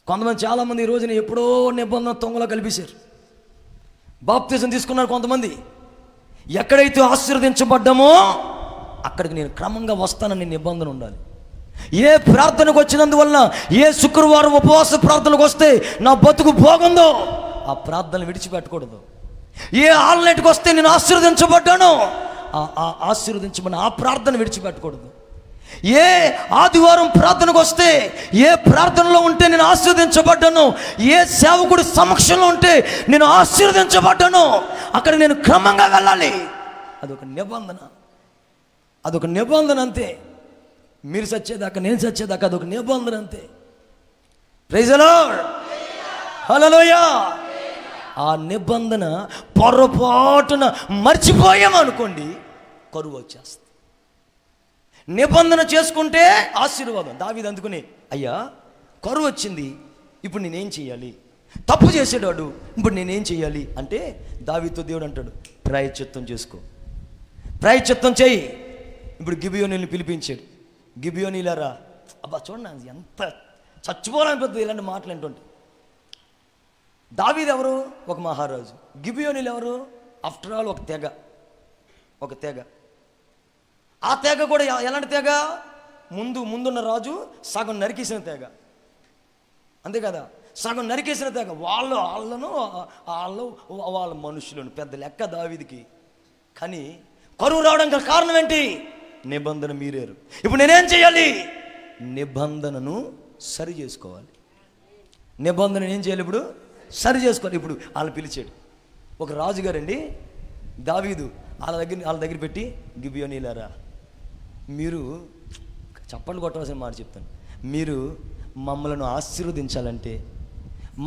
కొంతమంది, చాలామంది ఈ రోజున ఎప్పుడో నిబంధన తొంగలో కలిపేశారు. బాప్తిజం తీసుకున్నారు కొంతమంది. ఎక్కడైతే ఆశీర్వదించబడ్డామో అక్కడికి నేను క్రమంగా వస్తానని నిబంధన ఉండాలి. ఏ ప్రార్థనకు వచ్చినందువలన, ఏ శుక్రవారం ఉపవాస ప్రార్థనకు వస్తే నా బతుకు బాగుందో ఆ ప్రార్థనలు విడిచిపెట్టకూడదు. ఏ ఆన్లైన్కి వస్తే నేను ఆశీర్వదించబడ్డానో ఆశీర్వదించబడిన ఆ ప్రార్థన విడిచిపెట్టకూడదు. ఏ ఆదివారం ప్రార్థనకు వస్తే, ఏ ప్రార్థనలో ఉంటే నేను ఆశీర్వదించబడ్డాను, ఏ సేవకుడి సమక్షంలో ఉంటే నేను ఆశీర్వదించబడ్డాను, అక్కడ నేను క్రమంగా వెళ్ళాలి. అదొక నిబంధన, అదొక నిబంధన అంతే. మీరు చచ్చేదాకా, నేను చచ్చేదాకా అదొక నిబంధన అంతే. Praise the Lord. హల్లెలూయా. ఆ నిబంధన పొరపాటున మర్చిపోయామనుకోండి, కరువు వచ్చేస్తుంది. నిబంధన చేసుకుంటే ఆశీర్వాదం. దావీదు అందుకుని, అయ్యా కరువు వచ్చింది, ఇప్పుడు నేనేం చేయాలి? తప్పు చేసేవాడు, ఇప్పుడు నేనేం చేయాలి అంటే దావీదుతో దేవుడు అంటాడు, ప్రాయశ్చిత్తం చేసుకో, ప్రాయశ్చిత్తం చేయి. ఇప్పుడు గిబియోనీని పిలిపించాడు. గిబియోనీలారా, అబ్బా చూడండి ఎంత చచ్చిపోవాలనిపోతుంది ఇలాంటి మాటలు ఏంటంటే. దావీదు ఎవరు? ఒక మహారాజు. గిబియోనీలు ఎవరు? ఆఫ్టర్ ఆల్ ఒక తెగ, ఒక తెగ. ఆ తెగ కూడా ఎలాంటి తెగ? ముందున్న రాజు సగం నరికేసిన తెగ, అంతే కదా. సగం నరికేసిన తెగ. వాళ్ళ మనుషులను పెద్ద లెక్క దావీదుకి. కానీ కరువు రావడానికి కారణం ఏంటి? నిబంధన మీరారు. ఇప్పుడు నేనేం చేయాలి? నిబంధనను సరి చేసుకోవాలి. నిబంధన ఏం చేయాలి? ఇప్పుడు సరి చేసుకోవాలి. ఇప్పుడు వాళ్ళని పిలిచాడు. ఒక రాజుగారండి దావీదు వాళ్ళ దగ్గర పెట్టి, గిబియోనీలారా, మీరు చప్పట్లు కొట్టవలసిన మాట చెప్తాను. మీరు మమ్మల్ని ఆశీర్వదించాలంటే,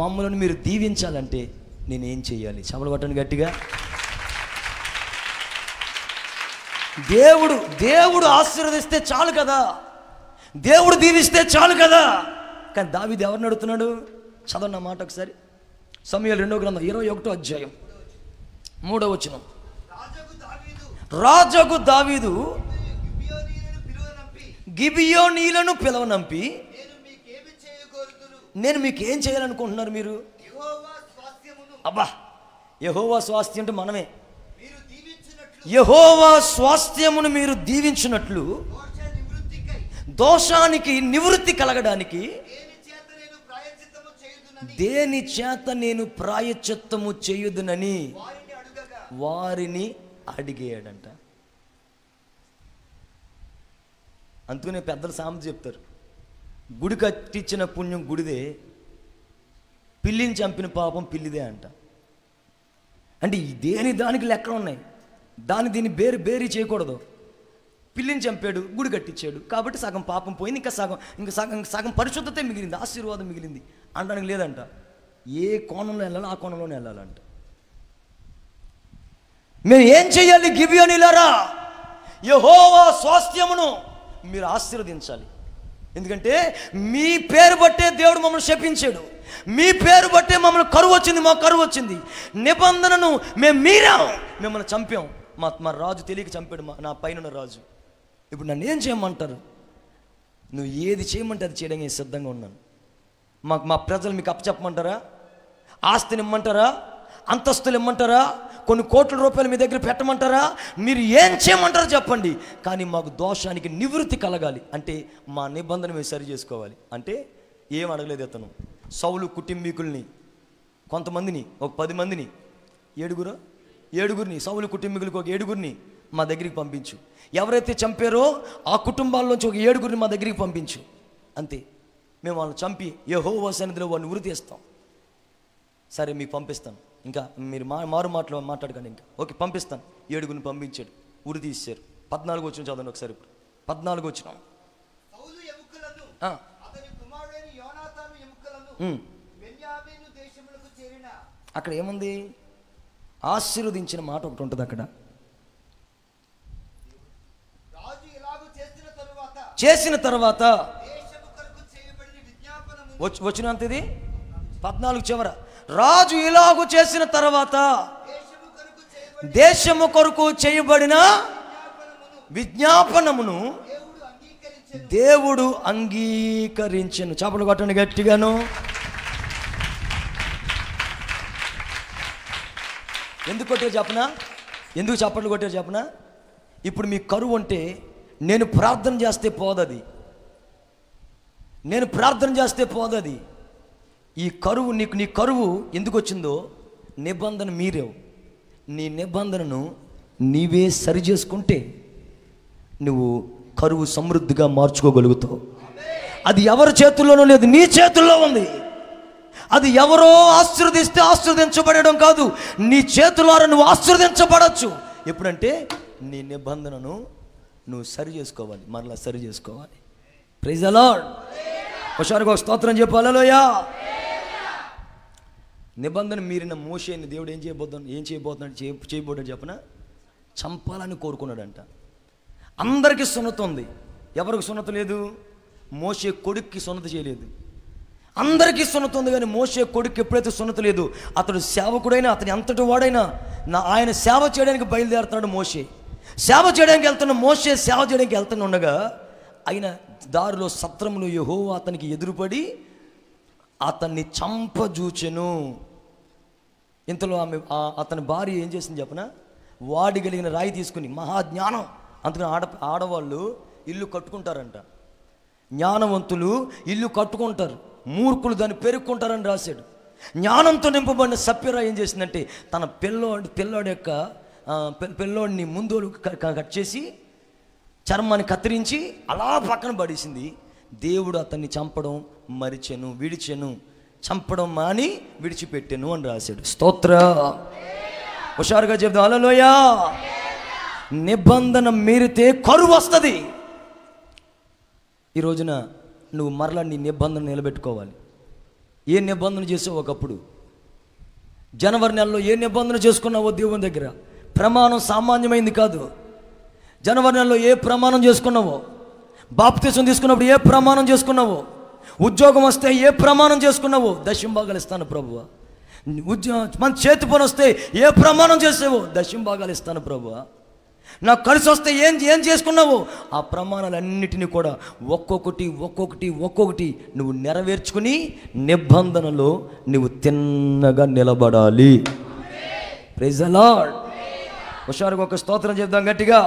మమ్మల్ని మీరు దీవించాలంటే నేనేం చేయాలి? చప్పట్లు కొట్టండి గట్టిగా. దేవుడు ఆశీర్వదిస్తే చాలు కదా, దేవుడు దీవిస్తే చాలు కదా. కానీ దావీదు ఎవరిని అడుగుతున్నాడు? చదవన్న మాట ఒకసారి. సమూయేలు 2వ గ్రంథం 21వ అధ్యాయం 3వ వచనం. రాజగు దావీదు గిబియోనీలను పిలవనంపి, నేను మీకు ఏం చేయాలనుకుంటున్నారు మీరు? అబ్బా, యెహోవా స్వాస్థ్యం అంటే మనమే. యెహోవా స్వాస్థ్యమును మీరు దీవించినట్లు, దోషానికి నివృత్తి కలగడానికి దేని చేత నేను ప్రాయశ్చిత్తము చేయుదునని వారిని అడిగాడంట. అందుకనే పెద్దలు సామెత చెప్తారు, గుడి కట్టించిన పుణ్యం గుడిదే, పిల్లిని చంపిన పాపం పిల్లిదే అంట. అంటే దేని దానికి లెక్కలు ఉన్నాయి. దీన్ని బేరీ చేయకూడదు. పిల్లిని చంపాడు, గుడి కట్టించాడు, కాబట్టి సగం పాపం పోయింది, ఇంకా సగం పరిశుద్ధతే మిగిలింది, ఆశీర్వాదం మిగిలింది అనడానికి లేదంట. ఏ కోణంలో వెళ్ళాలో ఆ కోణంలోనే వెళ్ళాలంట. మేము ఏం చెయ్యాలి? గిబియోనీలారా, యెహోవా స్వాస్థ్యమును మీరు ఆశీర్వదించాలి. ఎందుకంటే మీ పేరు బట్టే దేవుడు మమ్మల్ని శపించాడు, మీ పేరు బట్టే మమ్మల్ని కరువు వచ్చింది, మాకు కరువు వచ్చింది. నిబంధనను మేము మీరాం, మిమ్మల్ని చంపాం. మా రాజు తెలియక చంపాడు, నా పైన రాజు. ఇప్పుడు నన్ను ఏం చేయమంటారు? నువ్వు ఏది చేయమంటే అది చేయడానికి సిద్ధంగా ఉన్నాను. మా ప్రజలు మీకు అప్పచెప్పమంటారా? ఆస్తిని ఇమ్మంటారా? అంతస్తులు ఇమ్మంటారా? కొన్ని కోట్ల రూపాయలు మీ దగ్గర పెట్టమంటారా? మీరు ఏం చేయమంటారో చెప్పండి, కానీ మాకు దోషానికి నివృత్తి కలగాలి. అంటే మా నిబంధన మేము సరి చేసుకోవాలి. అంటే ఏం అడగలేదు అతను. సౌలు కుటుంబీకుల్ని కొంతమందిని, ఒక 10 మందిని, ఏడుగురిని సౌలు కుటుంబీకులకు ఒక 7గురిని మా దగ్గరికి పంపించు. ఎవరైతే చంపారో ఆ కుటుంబాల్లోంచి ఒక 7గురిని మా దగ్గరికి పంపించు. అంతే, మేము వాళ్ళని చంపి యెహోవా సన్నిధిలో వాడిని ఉరి తీస్తాం. సరే మీకు పంపిస్తాను, ఇంకా మీరు మారు మాటలు మాట్లాడకండి, ఇంకా ఓకే పంపిస్తాను. 7గురిని పంపించాడు, ఉరి తీశారు. 14 వచ్చిన చదవండి ఒకసారి. ఇప్పుడు 14 వచ్చిన సౌలు ఎముకలను అతని కుమారుడైన యోనాతాను ఎముకలను బెన్యామీను దేశములకు చేరిన. అక్కడ ఏముంది? ఆశీర్వదించిన మాట ఒకటి ఉంటుంది అక్కడ. రాజు ఇలాగూ చేసిన తర్వాత దేశము కొరకు చేయబడిన విజ్ఞాపనము. వచ్చినంత ఇది 14 చివర. రాజు ఇలాగూ చేసిన తర్వాత దేశము కొరకు చేయబడిన విజ్ఞాపనమును దేవుడు అంగీకరించెను. చప్పట్లు కొట్టండి గట్టిగాను. ఎందుకు కొట్టారు చెప్పనా? ఎందుకు చప్పట్లు కొట్టారు చెప్పనా? ఇప్పుడు మీ కరువు అంటే నేను ప్రార్థన చేస్తే పోదది, నేను ప్రార్థన చేస్తే పోదది. ఈ కరువు నీ కరువు ఎందుకు వచ్చిందో నిబంధన మీరేవు. నీ నిబంధనను నీవే సరి చేసుకుంటే నువ్వు కరువు సమృద్ధిగా మార్చుకోగలుగుతావు. అది ఎవరి చేతుల్లోనూ లేదు, నీ చేతుల్లో ఉంది. అది ఎవరో ఆశీర్వదిస్తే ఆశీర్వదించబడడం కాదు, నీ చేతులారా నువ్వు ఆశీర్వదించబడచ్చు. ఎప్పుడంటే నీ నిబంధనను నువ్వు సరి చేసుకోవాలి, మరలా సరి చేసుకోవాలి. Praise the Lord. ఒకసారి ఒక స్తోత్రం చెప్పు. హల్లెలూయా. నిబంధన మీరిన మోషేని దేవుడు ఏం చేయబోతున్నాడు చేయబోతాడు చెప్పనా? చంపాలని కోరుకున్నాడంట. అందరికీ సున్నత ఉంది, ఎవరికి సున్నత లేదు? మోషే కొడుక్కి సున్నత చేయలేదు. అందరికీ సున్నత ఉంది, కానీ మోషే కొడుకు ఎప్పుడైతే సున్నత లేదు, అతడు సేవకుడైనా అతని అంతటి వాడైనా ఆయన సేవ చేయడానికి బయలుదేరుతున్నాడు. మోషే సేవ చేయడానికి వెళ్తున్న మోషే సేవ చేయడానికి వెళ్తుండగా ఆయన దారిలో సత్రములు యెహోవా అతనికి ఎదురుపడి అతన్ని చంపజూచెను. ఇంతలో అతని భార్య ఏం చేసింది చెప్పనా? వాడి కలిగిన రాయి తీసుకుని, మహాజ్ఞానం అందుకని ఆడవాళ్ళు ఇల్లు కట్టుకుంటారంట. జ్ఞానవంతులు ఇల్లు కట్టుకుంటారు, మూర్ఖులు దాన్ని పెరుక్కుంటారని రాశాడు. జ్ఞానంతో నింపబడిన సప్యరా ఏం చేసిందంటే తన పిల్లోడిని ముందు కట్ చేసి చర్మాన్ని కత్తిరించి అలా పక్కన పడేసింది. దేవుడు అతన్ని చంపడం మరిచెను, విడిచెను, చంపడం మాని విడిచిపెట్టెను అని రాశాడు. స్తోత్ర. హుషారుగా చెప్దాం. హల్లెలూయా. నిబంధన మీరితే కరువు వస్తుంది. ఈ రోజున నువ్వు మరలా నీ నిబంధన నిలబెట్టుకోవాలి. ఏ నిబంధన చేసావు ఒకప్పుడు? జనవరి నెలలో ఏ నిబంధన చేసుకున్నావో దేవుని దగ్గర? ప్రమాణం సామాన్యమైంది కాదు. జనవరి నెలలో ఏ ప్రమాణం చేసుకున్నావో? బాప్తిసం తీసుకున్నప్పుడు ఏ ప్రమాణం చేసుకున్నావో? ఉద్యోగం వస్తే ఏ ప్రమాణం చేసుకున్నావో? దశంభాగాలు ఇస్తాను ప్రభువా. మన చేతి పని వస్తే ఏ ప్రమాణం చేసావో? దశంభాగాలు ఇస్తాను ప్రభువా. నాకు కలిసి వస్తే ఏం చేసుకున్నావో ఆ ప్రమాణాలన్నిటినీ కూడా ఒక్కొక్కటి నువ్వు నెరవేర్చుకుని నిబంధనలో నువ్వు తిన్నగా నిలబడాలి. Praise the Lord. హుషారుగా ఒక స్తోత్రం చెప్దాం గట్టిగా,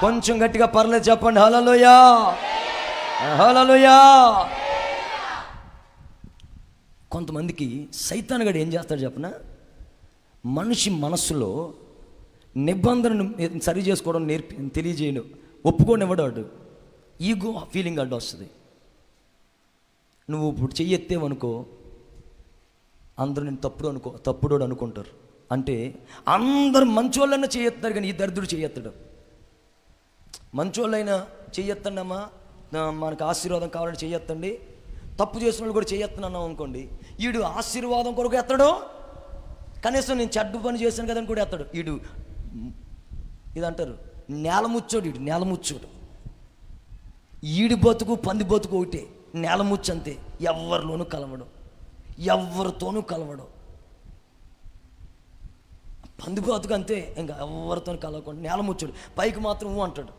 కొంచెం గట్టిగా పర్లేదు చెప్పండి. హల్లెలూయా, హల్లెలూయా. కొంతమందికి సైతాన్ గడు ఏం చేస్తాడు చెప్పనా? మనిషి మనస్సులో నిబంధనను సరి చేసుకోవడం తెలియజేయను, ఒప్పుకోనివ్వడాడు. ఈగో ఫీలింగ్ అడ్డు వస్తుంది. నువ్వు ఇప్పుడు చెయ్యెత్తేవనుకో అందరూ నేను తప్పుడోడు అనుకుంటారు. అంటే అందరు మంచోళ్ళైనా చేయెత్తారు, కానీ ఈ దరిద్రుడు చేయెత్తాడు. మంచోళ్ళైనా చెయ్యెత్తండమ్మా, మనకు ఆశీర్వాదం కావాలని చెయ్యెత్తండి, తప్పు చేసిన వాళ్ళు కూడా చెయ్యెత్తనన్నాం అనుకోండి, వీడు ఆశీర్వాదం కొరకు ఎత్తడు, కనీసం నేను చెడ్డ పని చేశాను కదని కూడా ఎత్తాడు. వీడు ఇది అంటారు నేలముచ్చోడు. వీడు నేలముచ్చోడు. ఈడి బతుకు పంది బతుకు ఒకటే, నేలముచ్చు అంతే. ఎవరితోనూ కలవడం. పందిపోతుకు అంతే, ఇంకా ఎవరితో కలవకుండా నేల ముచ్చాడు, పైకి మాత్రం అంటాడు,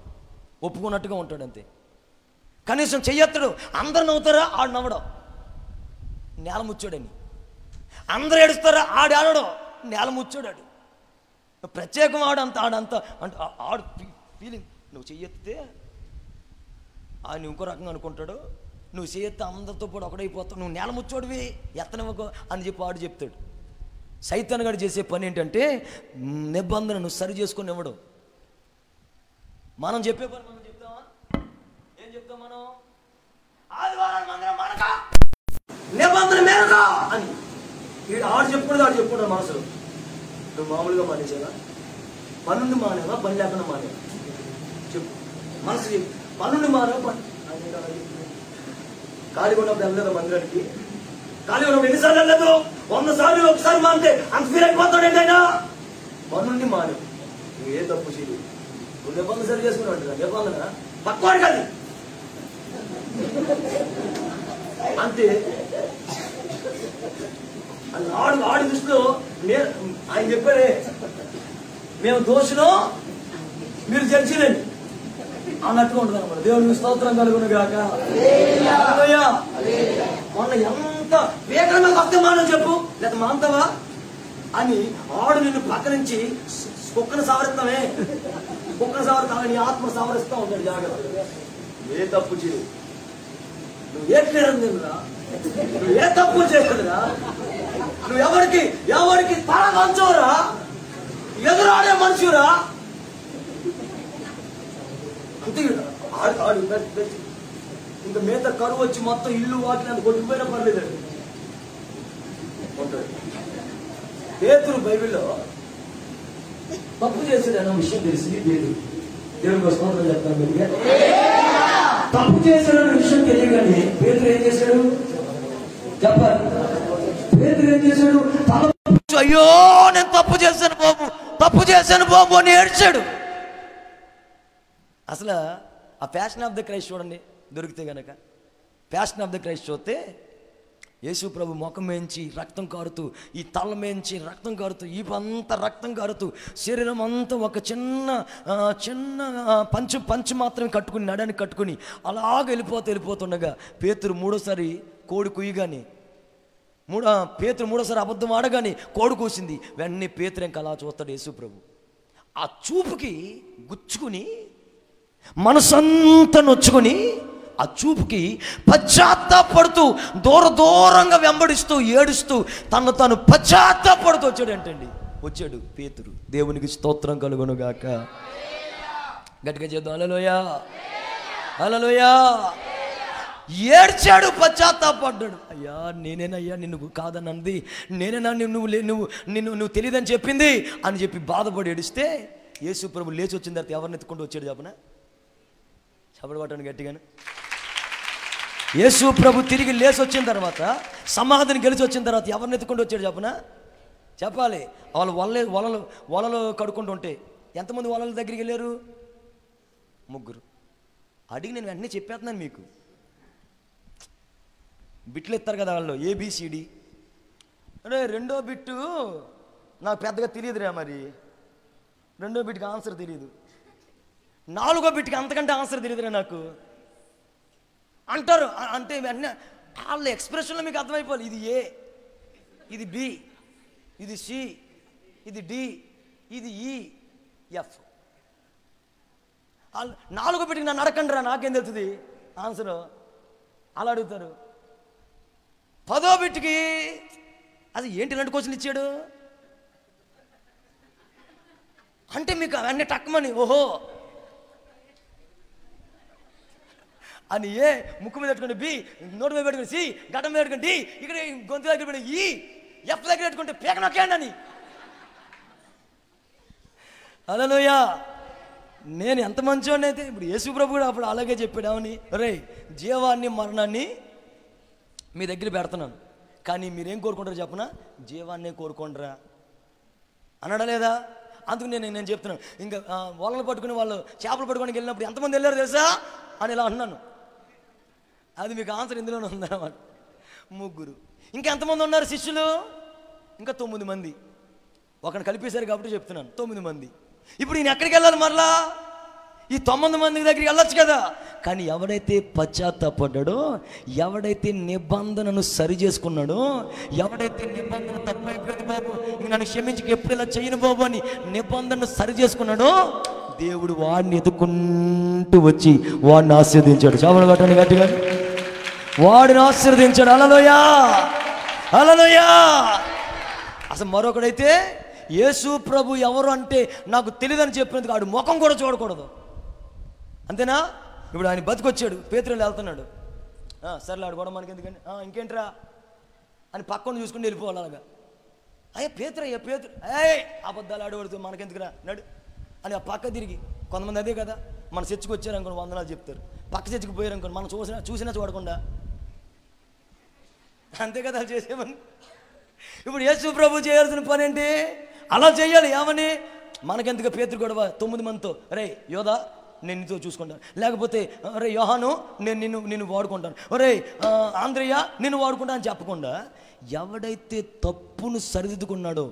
ఒప్పుకున్నట్టుగా ఉంటాడు అంతే. కనీసం చెయ్యెత్తడు. అందరు నవ్వుతారా, ఆడు నవ్వడం, నేల ముచ్చాడని. అందరు ఏడుస్తారా, ఆడు ఆడడం, నేల ముచ్చాడాడు. ప్రత్యేకం ఆడంత అంటే ఆడు ఫీలింగ్. నువ్వు చెయ్యెత్తితే ఆయన ఇంకో రకంగా అనుకుంటాడు, నువ్వు చెయ్యెత్తే అందరితో పాటు ఒకడైపోతావు, నువ్వు నేల ముచ్చోడివి ఎత్తనివ్వకో అని చెప్పి ఆడు చెప్తాడు. సైతాన్ గారు చేసే పని ఏంటంటే నిబంధనను సరి చేసుకొని ఇవ్వడం. మనం చెప్పే పని మనం చెప్తామా? ఏం చెప్తాం మనం? ఆదివారం మందిరం మనకా, నిబంధన మేరకా అని ఆడు చెప్పుకున్నది ఆడు చెప్పుకున్నాడు మనసులో. నువ్వు మామూలుగా మానేసావా? పన్నుండి మానేవా, పని లేకుండా మానేవా? చెప్పు, మనసు చెప్పు. పన్నుండి మానేవా, పని ఖాళీగా ఉన్నప్పుడు వెళ్ళలేదా మందిరానికి? ఖాళీ ఉన్నప్పుడు ఎన్నిసార్లు వెళ్ళలేదు? 100 సార్లు ఒకసారి మానితే అంత ఫీల్ అయిపోతాడు ఏంటైనా. పన్నుండి మానేవు, నువ్వు ఏ తప్పు చేయదు. నువ్వు నిబంధన సరి చేసుకున్నావు, నిబంధన పక్కవాడు కాదు అంతే. ఆడి దృష్టిలో ఆయన చెప్పారే, మేము దోషులు, మీరు జడ్జిలేండి అన్నట్టుగా ఉంటుంది అనమాట. దేవుడికి స్తోత్రం కలుగును గాక. మొన్న ఎంత వేగంగా వస్తే మానని చెప్పు, లేదా మాంతవా అని ఆడు నిన్ను పక్క నుంచి కుక్కను సవరిస్తామే, కుక్కను సవరిస్తామని ఆత్మ సవరిస్తా ఉంటాడు. జాగ్రత్త, ఏ తప్పు చేయదు, నువ్వు ఏ క్లియరా, నువ్వు ఏ తప్పు చేయదురా, నువ్వు ఎవరికి తల వంచోరా, ఎదురాడే మనుషురా. అంతే ఆడు ఇంకా మిగతా కరువు వచ్చి మొత్తం ఇల్లు వాటిని అంత కొట్టుకుపోయినా పర్లేదండి. పేతురు బైబిల్లో తప్పు చేశాడన్న విషయం తెలిసింది. దేవుడికి స్తోత్రం చెప్తాను. తప్పు చేశాడన్న విషయం తెలియగానే పేతురు ఏం చేశాడు చెప్పాలి. పేతురు ఏం చేశాడు? అయ్యో నేను తప్పు చేశాను బాబు అని ఏడ్చాడు. అసలు ఆ ప్యాషన్ ఆఫ్ ద క్రైస్ట్ చూడండి, దొరికితే గనక ప్యాషన్ ఆఫ్ ద క్రైస్ట్ చూస్తే యేసు ప్రభు ముఖం మేంచి రక్తం కారుతూ, ఈ తల మేంచి రక్తం కారుతూ, ఈ అంతా రక్తం కారుతూ, శరీరం అంతా ఒక చిన్న పంచు మాత్రమే కట్టుకుని, నడానికి కట్టుకుని అలాగ వెళ్ళిపోతుండగా పేతురు మూడోసారి కోడి కుయ్యగానే, పేతురు మూడోసారి అబద్ధం ఆడగానే కోడి కూసింది. వెంటనే పేతురు ఇంకా అలా చూస్తాడు యేసు ప్రభు. ఆ చూపుకి గుచ్చుకుని మనసంతా నొచ్చుకొని, ఆ చూపుకి పశ్చాత్తాపడుతూ దూరంగా వెంబడిస్తూ ఏడుస్తూ తను పశ్చాత్తాపడుతూ వచ్చాడు పేతురు. దేవునికి స్తోత్రం కలుగును గాక. గట్టిగా చేద్దాం. హల్లెలూయా, హల్లెలూయా. ఏడ్చాడు, పశ్చాత్తాపడ్డాడు. అయ్యా నేనేనయ్యా నిన్ను కాదన్నది, నేనేనా నువ్వు తెలియదని చెప్పింది అని చెప్పి బాధపడి ఏడిస్తే యేసు ప్రభు లేచి వచ్చిన తర్వాత ఎవరిని ఎత్తుకుంటూ వచ్చాడు చెప్పనా? చప్పటి కొట్టండి గట్టిగాను. యేసు ప్రభు తిరిగి లేచి వచ్చిన తర్వాత, సమాధిని గెలిచి వచ్చిన తర్వాత ఎవరిని ఎత్తుకుంటూ వచ్చాడు చెప్పనా? చెప్పాలి. వాళ్ళు వలలు కడుక్కుంటూ ఉంటే ఎంతమంది వలల దగ్గరికి వెళ్ళారు? 3. అడిగి నేను వెంటనే చెప్పేస్తున్నాను మీకు. బిట్లు ఎత్తారు కదా వాళ్ళు, ABCD. అంటే రెండో బిట్టు నాకు పెద్దగా తెలియదురా, మరి రెండో బిట్కి ఆన్సర్ తెలియదు, 4వ బిట్కి అంతకంటే ఆన్సర్ తెలియదురా నాకు అంటారు. అంటే వెంటనే వాళ్ళ ఎక్స్ప్రెషన్లో మీకు అర్థమైపోవాలి. ఇది A, ఇది B, ఇది C, ఇది D, ఇది E, F. 4వ బిట్కి నన్ను అడగండి రా, నాకేం తెలుస్తుంది ఆన్సరు, అలా అడుగుతారు. 10వ బిట్కి అది ఏంటి ఇలాంటి క్వశ్చన్ ఇచ్చాడు అంటే మీకు అవన్నీ టక్కుమని ఓహో అని, ఏ ముక్కు మీద పెట్టుకుంటే B, నోటి మీద పెట్టుకుంటే C, గడ్డం మీద పెట్టుకుంటే D, ఇక్కడ గొంతు దగ్గర పెట్టుకుంటే E, F దగ్గర పెట్టుకుంటే పేక నొక్కండి అని. హల్లెలూయా. నేను ఎంత మంచివాడిని అయితే, ఇప్పుడు యేసు ప్రభు కూడా అప్పుడు అలాగే చెప్పాడు. అవని రే జీవాన్ని మరణాన్ని మీ దగ్గర పెడుతున్నాను, కానీ మీరేం కోరుకుంటారు చెప్పనా? జీవాన్నే కోరుకుంటారా అన్నాడా లేదా? అందుకు నేను చెప్తున్నాను. ఇంకా వలలు పట్టుకుని వాళ్ళు చేపలు పట్టుకోవడానికి వెళ్ళినప్పుడు ఎంతమంది వెళ్ళారు తెలుసా అని ఇలా అన్నాను. అది మీకు ఆన్సర్ ఇందులోనే ఉందన్నమాట. 3. ఇంకెంతమంది ఉన్నారు శిష్యులు? ఇంకా 9 మంది. ఒకరిని కలిపేశారు కాబట్టి చెప్తున్నాను, 9 మంది. ఇప్పుడు ఈయన ఎక్కడికి వెళ్ళాలి మరలా? ఈ 9 మంది దగ్గరికి వెళ్ళొచ్చు కదా. కానీ ఎవడైతే పశ్చాత్తాపడ్డాడో, ఎవడైతే నిబంధనను సరి చేసుకున్నాడో, ఎవడైతే నిబంధన తప్పైపోయింది బాబు, ఇంక నన్ను క్షమించి ఎప్పుడు ఇలా చేయను బాబు అని నిబంధనను సరి చేసుకున్నాడో, దేవుడు వాడిని ఎదుకుంటూ వచ్చి వాడిని ఆశీర్వదించాడు. చావన కట్టండి గట్టిగా, వాడిని ఆశీర్వదించాడు. హల్లెలూయా, హల్లెలూయా. అసలు మరొకడైతే యేసు ప్రభు ఎవరు అంటే నాకు తెలియదని చెప్పినందుకు ఆడు ముఖం కూడా చూడకూడదు, అంతేనా? ఇప్పుడు ఆయన బతికొచ్చాడు, పేతురులో వెళ్తున్నాడు, సర్లే ఆడు కూడా మనకి ఎందుకని, ఇంకేంట్రా అని పక్కన చూసుకుని వెళ్ళిపోవాలి. అలాగా అయ్యా పేతురు అబద్ధాలు ఆడబడుతూ మనకెందుకురా నడు అని ఆ పక్క తిరిగి, కొంతమంది అదే కదా, మన చర్చికి వచ్చారనుకోండి వందనాలు చెప్తారు, పక్క చర్చికి పోయారనుకోండి మనం చూసినా చూడకుండా, అంతే కదా చేసేమని. ఇప్పుడు యేసు ప్రభు చేయాల్సిన పని ఏంటి? అలా చేయాలి. ఏమని? మనకెందుకు పేతురు గొడవ 9 మందితో, రే యోధా నేను నీతో చూసుకుంటాను, లేకపోతే రే యోహాను నేను నిన్ను వాడుకుంటాను, రే ఆంధ్రయ్య నిన్ను వాడుకుంటా అని చెప్పకుండా, ఎవడైతే తప్పును సరిదిద్దుకున్నాడో,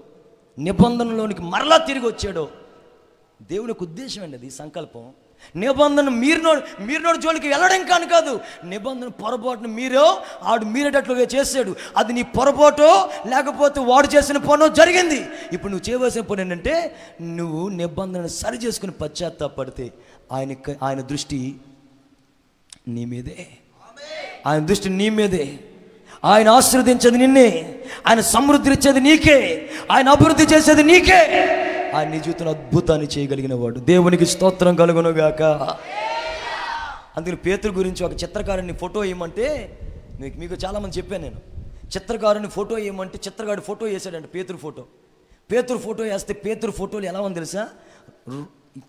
నిబంధనలోనికి మరలా తిరిగి వచ్చాడో, దేవుని యొక్క ఉద్దేశం అండి అది, సంకల్పం. నిబంధన మీరినోడు జోలికి వెళ్ళడం కాదు, నిబంధన పొరపాటును ఆడు మీరేటట్లుగా చేశాడు, అది నీ పొరపాటు లేకపోతే వాడు చేసిన పనో జరిగింది. ఇప్పుడు నువ్వు చేయవలసిన పని ఏంటంటే, నువ్వు నిబంధనను సరి చేసుకుని పశ్చాత్తాపడితే ఆయన దృష్టి నీ మీదే, ఆయన దృష్టి నీ మీదే. ఆయన ఆశీర్వదించేది నిన్నే, ఆయన సమృద్ధి ఇచ్చేది నీకే, ఆయన అభివృద్ధి చేసేది నీకే. ఆయన నీ జీవితంలో అద్భుతాన్ని చేయగలిగిన వాడు. దేవునికి స్తోత్రం కలుగునుగాక. అందుకని పేతురు గురించి ఒక చిత్రకారుని ఫోటో వేయమంటే, మీకు చాలామంది చెప్పాను నేను, చిత్రకారుని ఫోటో వేయమంటే చిత్రకారుడు ఫోటో వేసాడంట, పేతురు ఫోటో వేస్తే పేతురు ఫోటోలు ఎలా ఉంది తెలుసా?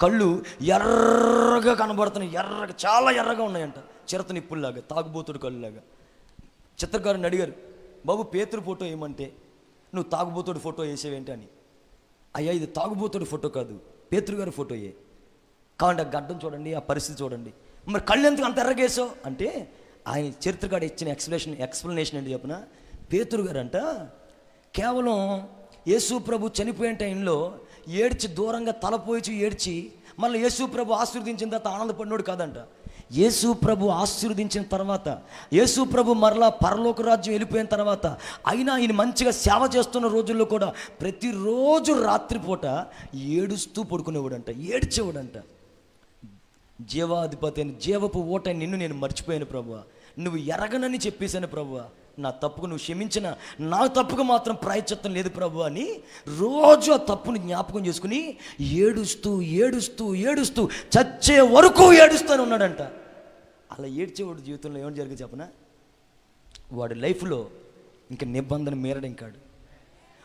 కళ్ళు ఎర్రగా కనబడుతున్నాయి, చాలా ఎర్రగా ఉన్నాయంట, చిరత నిప్పుల్లాగా, తాగుబోతుడు కళ్ళులాగా. చిత్రకారుని అడిగారు, బాబు పేతురు ఫోటో వేయమంటే నువ్వు తాగుబోతుడు ఫోటో వేసేవేంటి అని. అయ్యా ఇది తాగుబోతుడు ఫోటో కాదు, పేతురు గారి ఫోటోయే. కావండి ఆ గడ్డం చూడండి, ఆ పరిస్థితి చూడండి, మరి కళ్ళు ఎందుకు అంత ఎర్రగేసావు అంటే, ఆయన చరిత్రకాడు ఇచ్చిన ఎక్స్ప్లెనేషన్ ఏంటి చెప్పిన, పేతురు గారు అంట కేవలం యేసు ప్రభు చనిపోయిన టైంలో ఏడ్చి దూరంగా తలపోయిచి ఏడ్చి మళ్ళీ యేసు ప్రభు ఆశీర్వదించిన తర్వాత ఆనందపడినోడు కాదంట. యేసు ప్రభు ఆశీర్వదించిన తర్వాత, యేసు ప్రభు మరలా పరలోక రాజ్యం వెళ్ళిపోయిన తర్వాత, అయినా ఈయన మంచిగా సేవ చేస్తున్న రోజుల్లో కూడా ప్రతిరోజు రాత్రిపూట ఏడుస్తూ పడుకునేవాడంట, ఏడ్చేవాడంట. జీవాధిపతి అని, జీవపు ఓట నిన్ను నేను మర్చిపోయాను ప్రభువా, నువ్వు ఎరగనని చెప్పేశాను ప్రభువా, నా తప్పుకు నువ్వు క్షమించిన, నా తప్పుకు మాత్రం ప్రాయశ్చిత్తం లేదు ప్రభు అని రోజు ఆ తప్పుని జ్ఞాపకం చేసుకుని ఏడుస్తూ ఏడుస్తూ ఏడుస్తూ చచ్చే వరకు ఏడుస్తూనే ఉన్నాడంట. అలా ఏడ్చేవాడు జీవితంలో ఏమని జరిగింది చెప్పనా? వాడి లైఫ్లో ఇంకా నిబంధన మీరడం కాడు,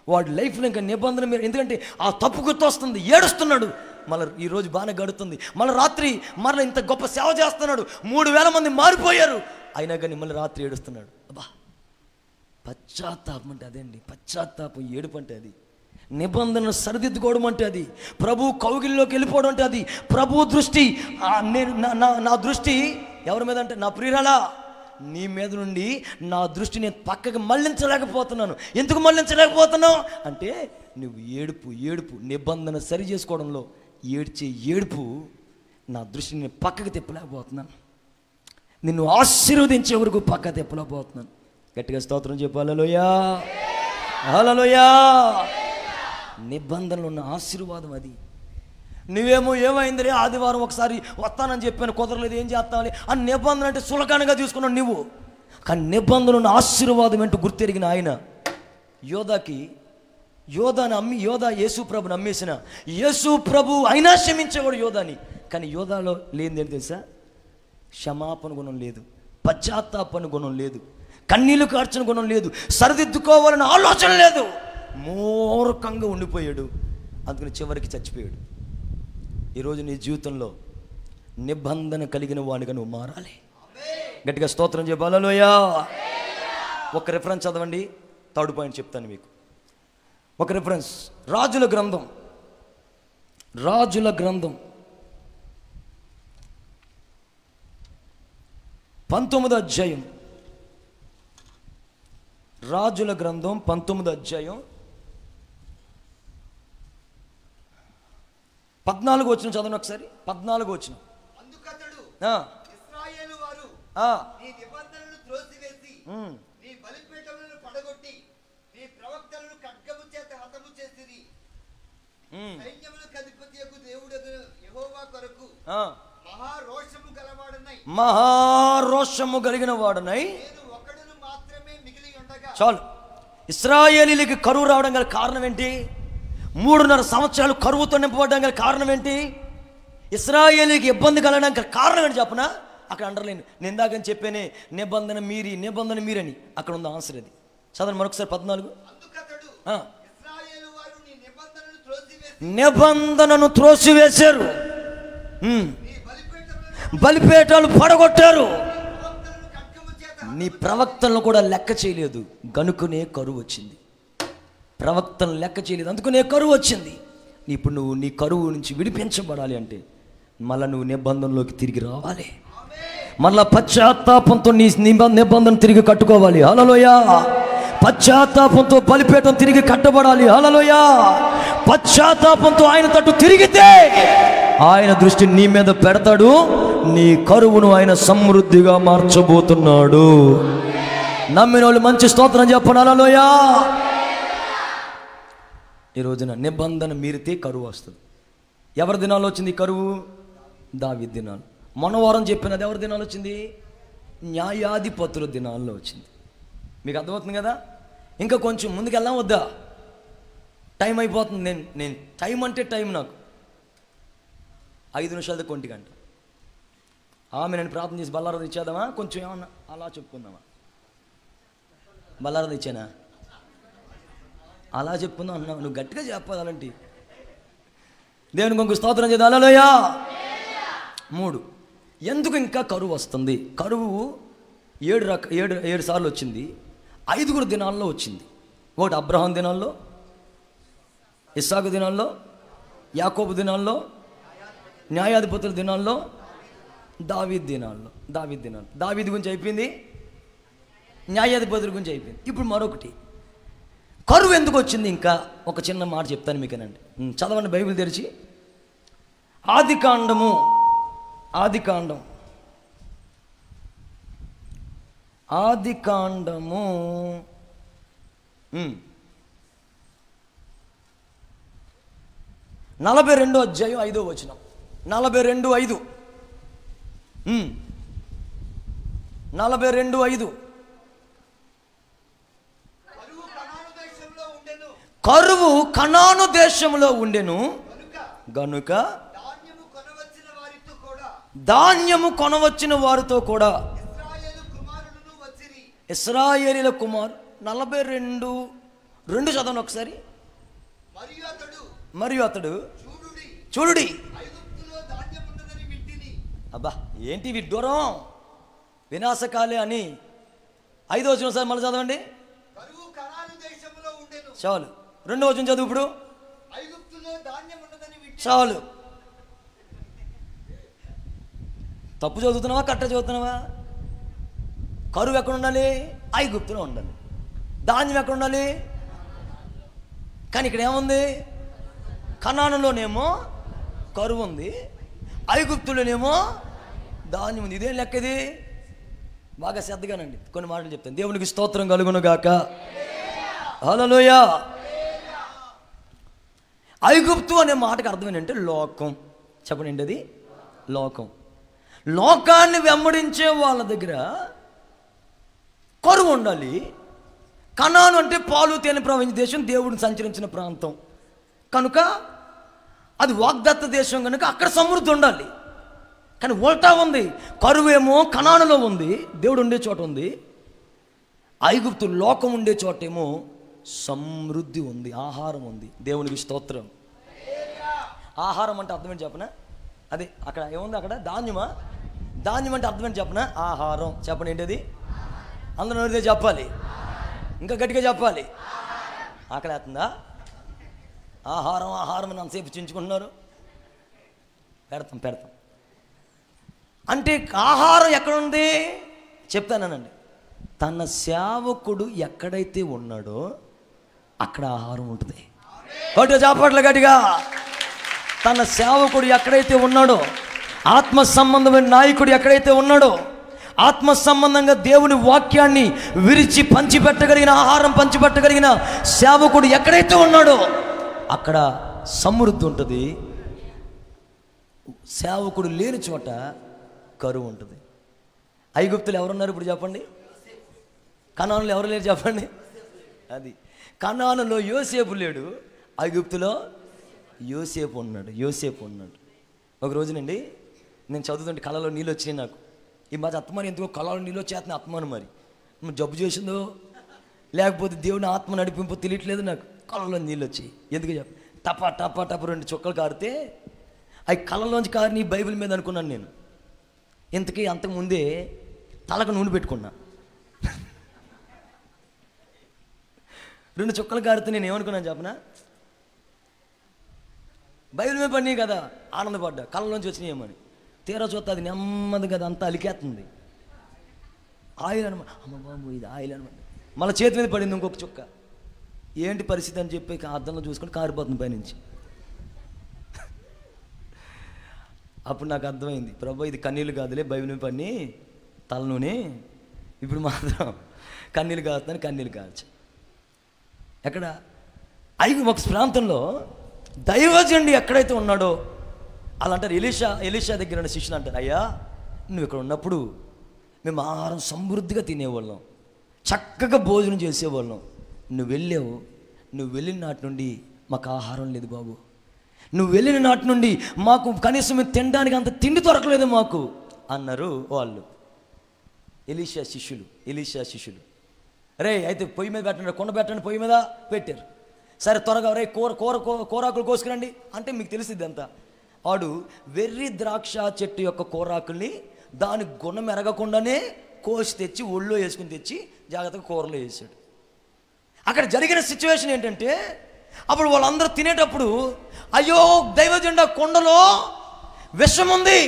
వాడి లైఫ్లో ఇంకా నిబంధన మీర, ఎందుకంటే ఆ తప్పు గుర్తొస్తుంది, ఏడుస్తున్నాడు. మళ్ళీ ఈరోజు బాగానే గడుతుంది, మళ్ళీ రాత్రి మళ్ళీ ఇంత గొప్ప సేవ చేస్తున్నాడు, 3000 మంది మారిపోయారు, అయినా కానీ మళ్ళీ రాత్రి ఏడుస్తున్నాడు. అబ్బా, పశ్చాత్తాపం అంటే అదే అండి, పశ్చాత్తాపం ఏడుపు అంటే అది, నిబంధనను సరిదిద్దుకోవడం అంటే అది, ప్రభు కౌగిలిలోకి వెళ్ళిపోవడం అంటే అది. ప్రభు దృష్టి నా దృష్టి ఎవరి మీద అంటే, నా ప్రియురాలా నీ మీద నుండి నా దృష్టి నేను పక్కకి మళ్ళించలేకపోతున్నాను. ఎందుకు మళ్ళించలేకపోతున్నావు అంటే, నువ్వు ఏడుపు నిబంధన సరి చేసుకోవడంలో ఏడ్చే ఏడుపు, నా దృష్టిని నేను పక్కకి తిప్పలేకపోతున్నాను, నిన్ను ఆశీర్వదించే వరకు పక్క తిప్పలేకపోతున్నాను. గట్టిగా స్తోత్రం చెప్పు, హల్లెలూయా, హల్లెలూయా. నిబంధనలు ఉన్న ఆశీర్వాదం అది. నువ్వేమో ఏమైందిరే ఆదివారం ఒకసారి వస్తానని చెప్పాను, కుదరలేదు, ఏం చేస్తామని ఆ నిబంధన అంటే సులకనగా తీసుకున్నావు నువ్వు. కానీ నిబంధనలు ఉన్న ఆశీర్వాదం ఏంటో గుర్తెరిగిన ఆయన యోధా యేసు ప్రభుని అమ్మేసిన, యేసు ప్రభు అయినా క్షమించేవాడు యోధాని. కానీ యోధాలో లేనిది ఏంటి తెలుసా? క్షమాపణ గుణం లేదు, పశ్చాత్తాపన గుణం లేదు, కన్నీళ్లు కార్చిన గుణం లేదు, సరిదిద్దుకోవాలని ఆలోచన లేదు, మూర్ఖంగా ఉండిపోయాడు. అందుకని చివరికి చచ్చిపోయాడు. ఈరోజు నీ జీవితంలో నిబంధన కలిగిన వాడిగా నువ్వు మారాలి. గట్టిగా స్తోత్రం చెప్పు, హల్లెలూయా. ఒక రిఫరెన్స్ చదవండి, 3rd పాయింట్ చెప్తాను మీకు. ఒక రిఫరెన్స్, రాజుల గ్రంథం 19వ అధ్యాయం, రాజుల గ్రంథం 19వ అధ్యాయం 14 వచ్చిన చదవండి ఒకసారి. 14 వచ్చిన. అందుకతడు ఆ, ఇశ్రాయేలు వారు ఆ, నీ నిబంధనలను త్రోసివేసి నీ బలిపీఠములను పడగొట్టి నీ ప్రవక్తలను ఖడ్గము చేత హతము చేసిరి. సైన్యములకు అధిపతియగు దేవుడగు యెహోవా కొరకు మహారోషము గలవాడనై మహారోషము కలిగిన వాడనై నేను ఒకడును మాత్రమే మిగిలి ఉండగా. చాలు. ఇశ్రాయేలీలకి కరువు రావడం గల కారణం ఏంటి? 3.5 సంవత్సరాలు కరువుతో నింపబడడం గల కారణం ఏంటి? ఇశ్రాయేలీకి ఇబ్బంది కలగడానికి గల కారణం ఏంటి చెప్పనా? అక్కడ అండర్లైన్. నేను ఇందాకని చెప్పానే, నిబంధన మీరని అక్కడ ఉంది ఆన్సర్. అది చదవండి మరొకసారి. 14. అందుకతడు ఇశ్రాయేలు వారు నీ నిబంధనను త్రోసివేసి నిబంధనను త్రోసివేశారు, నీ బలిపీఠములను బలిపీఠాలు పడగొట్టారు, ప్రవక్తలను ఖడ్గము చేత నీ ప్రవక్తలను కూడా లెక్క చేయలేదు, గనుకునే కరువు వచ్చింది. ప్రవక్తలను లెక్క చేయలేదు, అందుకునే కరువు వచ్చింది. ఇప్పుడు నువ్వు నీ కరువు నుంచి విడిపించబడాలి అంటే మళ్ళీ నువ్వు నిబంధనలోకి తిరిగి రావాలి. మళ్ళా పశ్చాత్తాపంతో నీ నిబంధన తిరిగి కట్టుకోవాలి. హల్లెలూయా. పశ్చాత్తాపంతో బలిపీఠం తిరిగి కట్టబడాలి. హల్లెలూయా. పశ్చాత్తాపంతో ఆయన తట్టు తిరిగితే ఆయన దృష్టి నీ మీద పెడతాడు. నీ కరువును ఆయన సమృద్ధిగా మార్చబోతున్నాడు. నమ్మిన వాళ్ళు మంచి స్తోత్రం చెప్పండి. హల్లెలూయా. ఈ రోజున నిబంధన మీరితే కరువు వస్తుంది. ఎవరి దినాల్లో వచ్చింది కరువు? దావీదు దినాలు. మొన్న వారం చెప్పినది ఎవరి దినాలు వచ్చింది? న్యాయాధిపతుల దినాల్లో వచ్చింది. మీకు అర్థమవుతుంది కదా? ఇంకా కొంచెం ముందుకు వెళ్దాం వద్దా? టైం అయిపోతుంది. నేను టైం అంటే టైం నాకు 5 నిమిషాలతో 1 గంట. నేను ప్రార్థన చేసి బల్లారది ఇచ్చేద్దామా? కొంచెం ఏమన్నా అలా చెప్పుకుందామా? బల్లారది ఇచ్చానా? అలా చెప్పుకుందాం అన్నావు. నువ్వు గట్టిగా చెప్పాలి. అలాంటి దేవునికి ఇంకొక స్తోత్రం చేద్దాం. హల్లెలూయా. 3. ఎందుకు ఇంకా కరువు వస్తుంది? కరువు 7 సార్లు వచ్చింది. 5 దినాల్లో వచ్చింది. ఒకటి అబ్రహాం దినాల్లో, ఇస్సాకు దినాల్లో, యాకోబు దినాల్లో, న్యాయాధిపతుల దినాల్లో, దావీదు దినాల్లో. దావీదు గురించి అయిపోయింది, న్యాయాధిపతుల గురించి అయిపోయింది. ఇప్పుడు మరొకటి కరువు ఎందుకు వచ్చింది? ఇంకా ఒక చిన్న మాట చెప్తాను మీకేనండి. చదవండి బైబిల్ తెరిచి. ఆదికాండం 42వ అధ్యాయం 5వ వచనం. 42:5. 42:5. కరువు కనాను దేశంలో ఉండెను గనుక ధాన్యము కొనవచ్చిన వారితో కూడా ఇశ్రాయేలీల కుమారు. 42:2 చదవండి ఒకసారి. మరియు అతడు చూడుడి. అబ్బా ఏంటి విడ్డూరం, వినాశకాలే అని 5వ వచనం సార్ మళ్ళీ చదవండి. చాలు. 2వ వచనం చదువు ఇప్పుడు. చాలు. తప్పు చదువుతున్నావా కరెక్ట్ చదువుతున్నావా? కరువు ఎక్కడ ఉండాలి? ఐగుప్తులో ఉండాలి. ధాన్యం ఎక్కడ ఉండాలి? కానీ ఇక్కడ ఏముంది? కనానులోనేమో కరువు ఉంది, ఐగుప్తులోనేమో ధాన్యం ఉంది. ఇదేం లెక్క ఇది? బాగా శ్రద్ధగానండి కొన్ని మాటలు చెప్తాను. దేవునికి స్తోత్రం కలుగును గాక. హల్లెలూయా. ఐగుప్తు అనే మాటకు అర్థం ఏంటంటే లోకం. చెప్పండి ఏంటి అది? లోకం. లోకాన్ని వెంబడించే వాళ్ళ దగ్గర కరువు ఉండాలి. కనాను అంటే పాలు తేనె ప్రవహించే దేశం, దేవుడిని సంచరించిన ప్రాంతం కనుక అది వాగ్దత్త దేశం కనుక అక్కడ సమృద్ధి ఉండాలి. కానీ ఉల్టా ఉంది. కరువేమో కనానులో ఉంది, దేవుడు ఉండే చోట ఉంది. ఐగుప్తు లోకం ఉండే చోటేమో సమృద్ధి ఉంది, ఆహారం ఉంది. దేవునికి స్తోత్రం. ఆహారం అంటే అర్థం ఏంటి చెప్పనా? అదే అక్కడ ఏముంది? అక్కడ ధాన్యమా? ధాన్యం అంటే అర్థం ఏంటి చెప్పనా? ఆహారం. చెప్పండి ఏంటి అది? అందరూ నోరితే చెప్పాలి, ఇంకా గట్టిగా చెప్పాలి. ఆకలి వేస్తుందా? ఆహారం అని అంతసేపు చించుకుంటున్నారు. పెడతాం. అంటే ఆహారం ఎక్కడుంది చెప్తానండి. తన సేవకుడు ఎక్కడైతే ఉన్నాడో అక్కడ ఆహారం ఉంటుంది. గట్టిగా చెప్పట్లే, గట్టిగా. తన సేవకుడు ఎక్కడైతే ఉన్నాడో, ఆత్మ సంబంధమైన నాయకుడు ఎక్కడైతే ఉన్నాడో, ఆత్మ సంబంధంగా దేవుని వాక్యాన్ని విరిచి పంచిపెట్టగలిగిన, ఆహారం పంచిపెట్టగలిగిన సేవకుడు ఎక్కడైతే ఉన్నాడో అక్కడ సమృద్ధి ఉంటుంది. సేవకుడు లేని చోట కరువు ఉంటుంది. ఐగుప్తులు ఎవరున్నారు ఇప్పుడు చెప్పండి? కనానులో ఎవరు లేరు చెప్పండి? అది కనానులో యోసేపు లేడు, ఐగుప్తులో యోసేపు ఉన్నాడు. ఒక రోజునండి నేను చదువుతుంటే కళలో నీళ్ళు వచ్చినాయి నాకు. ఈ మధ్య అత్మాను ఎందుకో కళలో నీళ్ళు వచ్చేస్తున్నాయి. అత్మాను మరి జబ్బు చేసిందో లేకపోతే దేవుని ఆత్మ నడిపింపు తెలియట్లేదు నాకు. కళలో నీళ్ళు వచ్చాయి. ఎందుకు చెప్ప టపా టపా టపా 2 చుక్కలు కారితే అవి కళ్ళలోంచి కారిని బైబిల్ మీద అనుకున్నాను నేను. ఇంతకీ అంతకుముందే తలకు నూనె పెట్టుకున్నా. 2 చుక్కలు కారితే నేను ఏమనుకున్నాను చెప్పనా? బైబిల్ మీద పడినాయి కదా, ఆనందపడ్డా. కళ్ళలోంచి వచ్చినాయేమని తీరా చూస్తే అది నెమ్మది కదా అంతా అలికేస్తుంది. ఆయిల్ అనమాట. అమ్మ బాబు ఇది ఆయిల్ అనమాట. మళ్ళీ చేతి మీద పడింది ఇంకొక చుక్క. ఏంటి పరిస్థితి అని చెప్పి అద్దంలో చూసుకొని కారిపోతుంది పైనుంచి. అప్పుడు నాకు అర్థమైంది, ప్రభు ఇది కన్నీళ్ళు కాదులే, బైబిల్ మీద పడిని తలనూనె. ఇప్పుడు మాత్రం కన్నీళ్ళు కాదుతాను, కన్నీళ్ళు కావచ్చు. ఎక్కడ ఒక ప్రాంతంలో దైవజనుడు ఎక్కడైతే ఉన్నాడో అలా అంటారు. ఎలీషా దగ్గర ఉన్న శిష్యులు అంటారు, అయ్యా నువ్వు ఇక్కడ ఉన్నప్పుడు మేము ఆహారం సమృద్ధిగా తినేవాళ్ళం, చక్కగా భోజనం చేసేవాళ్ళం. నువ్వు వెళ్ళిన నాటి నుండి మాకు ఆహారం లేదు బాబు. నువ్వు వెళ్ళిన నాటి నుండి మాకు కనీసం మేము తినడానికి అంత తిండి దొరకలేదు మాకు అన్నారు వాళ్ళు. ఎలీషా శిష్యులు రే అయితే పొయ్యి మీద పెట్టండి, కొండ పెట్టండి, పొయ్యి మీద పెట్టారు. సరే త్వరగా రే కూరాకులు కోసుకురండి అంటే మీకు తెలిసిద్ది అంతా. వాడు వెర్రి ద్రాక్ష చెట్టు యొక్క కూరాకుల్ని దాని గుణం ఎరగకుండానే కోసి తెచ్చి ఒళ్ళో వేసుకుని తెచ్చి జాగ్రత్తగా కూరలో వేసాడు. అక్కడ జరిగిన సిచ్యువేషన్ ఏంటంటే, అప్పుడు వాళ్ళందరూ తినేటప్పుడు అయ్యో దైవజనుడు కొండలో విషం ఉంది